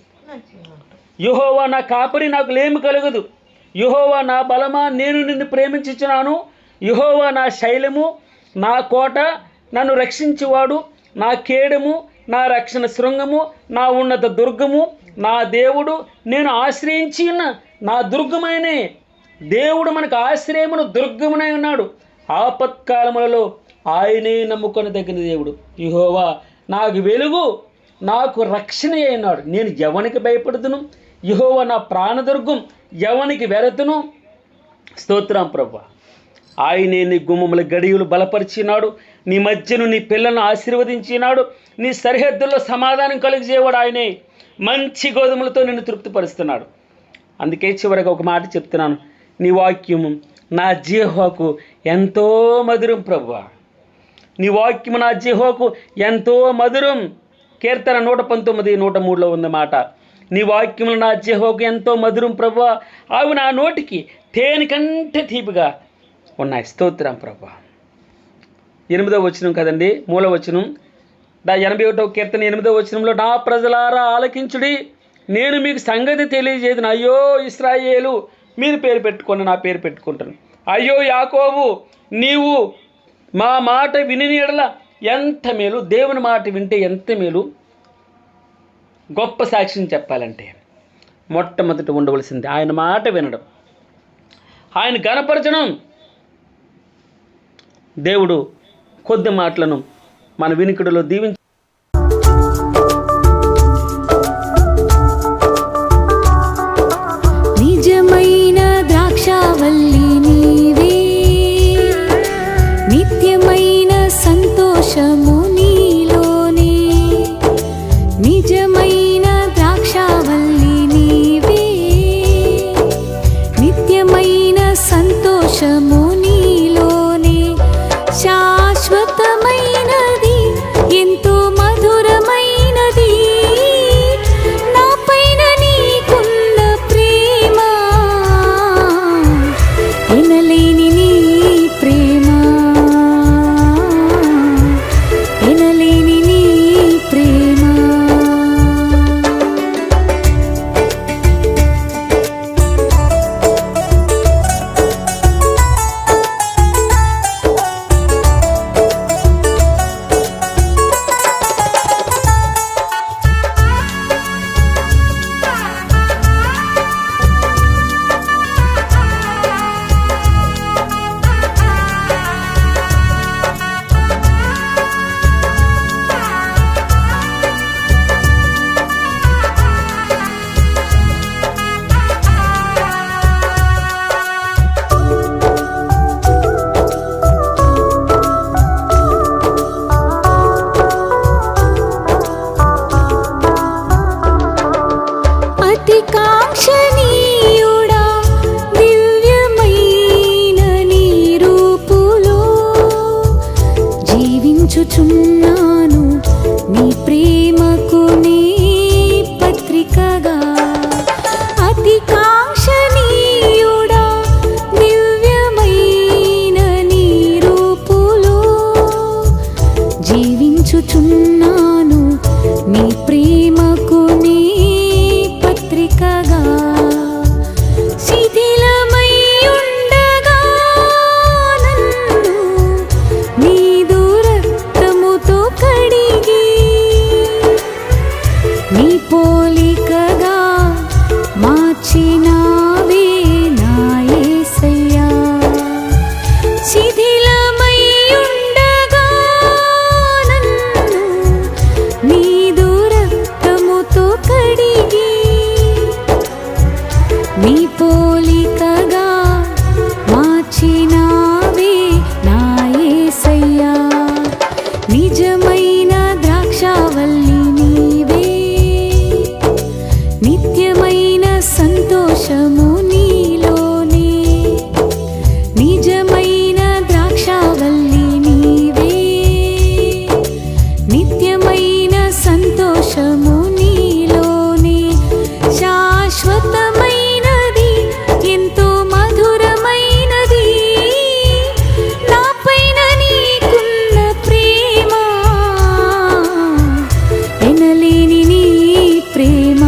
యెహోవా నా కాపరి, నాకు లేమి కలగదు. యెహోవా నా బలమా, నేను నిన్ను ప్రేమించుచున్నాను. యెహోవా నా శైలము, నా కోట, నన్ను రక్షించువాడు, నా కేడము, నా రక్షణ శృంగము, నా ఉన్నత దుర్గము, నా దేవుడు, నేను ఆశ్రయించి ఉన్న నా దుర్గమైనే. దేవుడు మనకు ఆశ్రయమును దుర్గమునై ఉన్నాడు. ఆపత్కాలములలో ఆయనే నమ్ముకొని తగిన దేవుడు. యెహోవా నాకు వెలుగు, నాకు రక్షణ అయినాడు, నేను ఎవనికి భయపడుతును? యెహోవా నా ప్రాణదుర్గం, ఎవనికి వెరతును? స్తోత్రం ప్రభువా. ఆయనే నీ గుమ్మముల గడియలు బలపరిచినాడు, నీ మధ్యను నీ పిల్లలను ఆశీర్వదించినాడు, నీ సరిహద్దుల్లో సమాధానం కలిగజేవాడు ఆయనే. మంచి గోధుమలతో నిన్ను తృప్తిపరుస్తున్నాడు. అందుకే చివరిగా ఒక మాట చెప్తున్నాను, నీ వాక్యము నా జిహ్వకు ఎంతో మధురం ప్రభువా, నీ వాక్యము నా జిహ్వకు ఎంతో మధురం. కీర్తన 119, 103లో ఉంది మాట, నీ వాక్యములు నా జిహ్వకు ఎంతో మధురం ప్రభువా, అవి నా నోటికి తేనె కంటే తీపిగా ఉన్నాయి. స్తోత్రం ప్రభువా. 8వ వచనం కదండి, మూల వచనం, 81వ కీర్తన 8వ వచనంలో, నా ప్రజలారా ఆలకించుడి, నేను మీకు సంగతి తెలియజేయదును. అయ్యో ఇశ్రాయేలు, మీరు పేరు పెట్టుకొని నా పేరు పెట్టుకుంటాను. అయ్యో యాకోబు, నీవు మా మాట విని ఎడల ఎంత మేలు. దేవుని మాట వింటే ఎంత మేలు. గొప్ప సాక్ష్యం చెప్పాలంటే మొట్టమొదటి ఉండవలసింది ఆయన మాట వినడం, ఆయన గణపరచడం. దేవుడు కొద్ది మాటలను మన వినికిడిలో దీవించి నిజమైన ద్రాక్షావల్లి నీవే, నిత్యమైన సంతోషము నీలోనే. నిజమైన ద్రాక్షావల్లి నీవే, నిత్యమైన సంతోషము నీలోనే. శాశ్వతమైనది, ఎంతో మధురమైనది, నాపైన నీకున్న ప్రేమ, ఎనలేని నీ ప్రేమ, ఎనలేని నీ ప్రేమ. అతి కాంక్షణీయుడా, దివ్యమైన నీ రూపులో జీవించుచున్నాను, నీ ప్రేమకు నీ పత్రికగా. అతి కాంక్షణీయుడా, దివ్యమైన నీ రూపులో జీవించుచున్నాను, నీ ప్రేమకు నీ పత్రికగా. శిథిలమై ఉండగా నన్ను నీదు రక్తముతో కడిగి, నీ పోలికగా మార్చినావే నా యేసయ్యా. శిథిలమై ఉండగా నన్ను నీదు రక్తముతో కడిగి, నీ పోలికగా మార్చినావే నా యేసయ్యా. నిజమైన ద్రాక్షావల్లి నీవే, నిత్యమైన సంతోషము నీలోనే. నిజమైన ద్రాక్షావల్లి నీవే, నిత్యమైన సంతోషము నీలోనే. శాశ్వతమైనది, ఎంతో మధురమైనది, నాపైన నీకున్న ప్రేమ, ఎనలేని నీ ప్రేమ,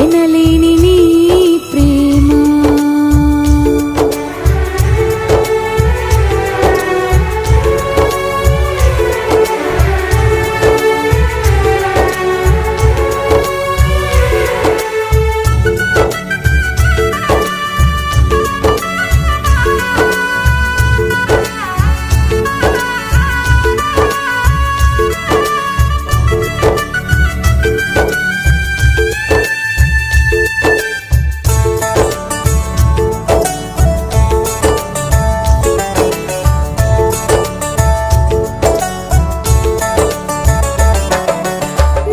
ఎనలేని నీ ప్రేమ.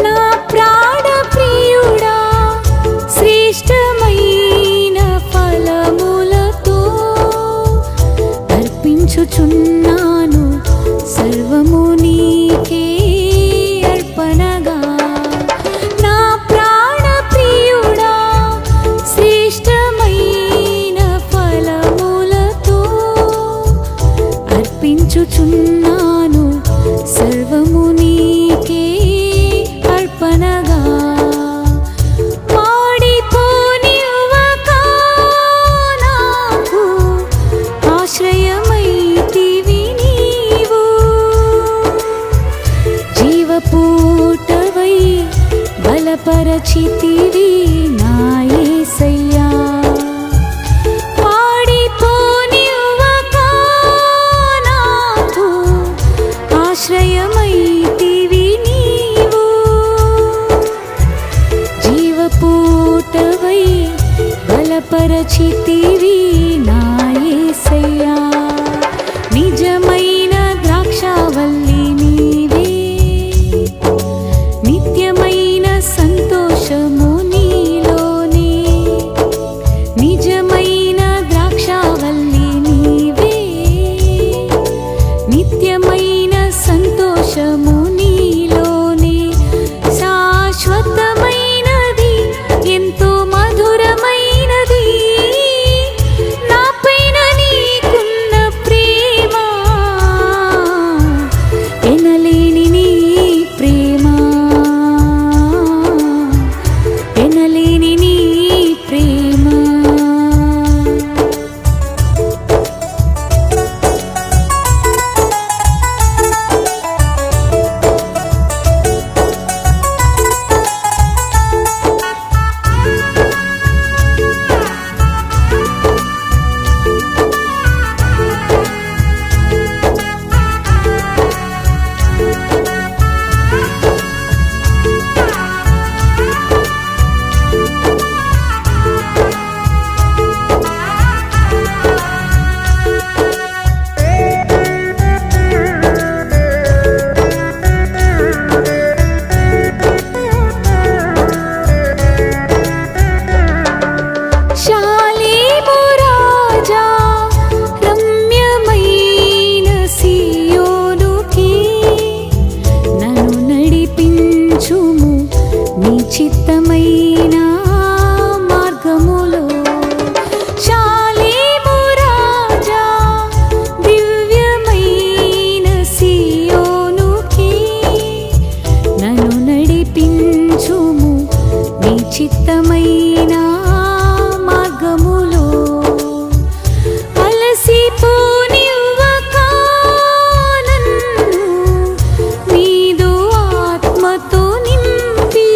నా ప్రాణ ప్రియుడా, శ్రేష్టమైన ఫలములతో అర్పించుచున్నాను, సర్వము నీకే అర్పణగా. నా ప్రాణ ప్రియుడా, శ్రేష్టమైన ఫలములతో అర్పించుచున్నాను, సర్వము నీకే అర్పణగా వాడిపోనివ్వక నాకు ఆశ్రయమైతివి నీవు జీవపూటవై బలపరచితివి నా యేసయ్యా వాడిపోనివ్వక నాకు ఆశ్రయమైతివి నీవు జీవపూటవై బలపరచితివి నా యేసయ్యా నిజమైన ద్రాక్షావల్లి నీవే నిత్యమైన సంతోషము నీలోనే నిజమైన ద్రాక్షావల్లి నీవే నిత్యమైన సంతోషము నీలోనే శాశ్వతమైనది ఎంతో మధురమైనది నాపైన నీకున్న ప్రేమ ఎనలేని నీ ప్రేమ ఎనలేని నీ ప్రేమ శాలేము రాజా రమ్యమైన సియోనుకి నన్ను నడిపించుము నీ చిత్తమైన మార్గములో శాలేము రాజా దివ్యమైన సియోనుకి నన్ను నడిపించుము నీ చిత్తమైన మార్గములో అలసిపోనివ్వక నన్ను నీదు ఆత్మతో నింపి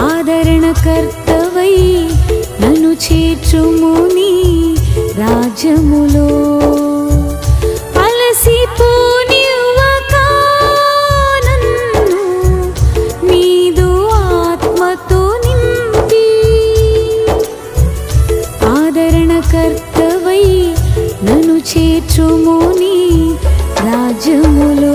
ఆదరణకర్తవై నన్ను చేర్చుము నీ రాజ్యములో అలసిపోనివ్వక నన్ను నీదు ఆత్మతో నింపి ఆదరణకర్తవై నన్ను చేర్చుము నీ రాజ్యములో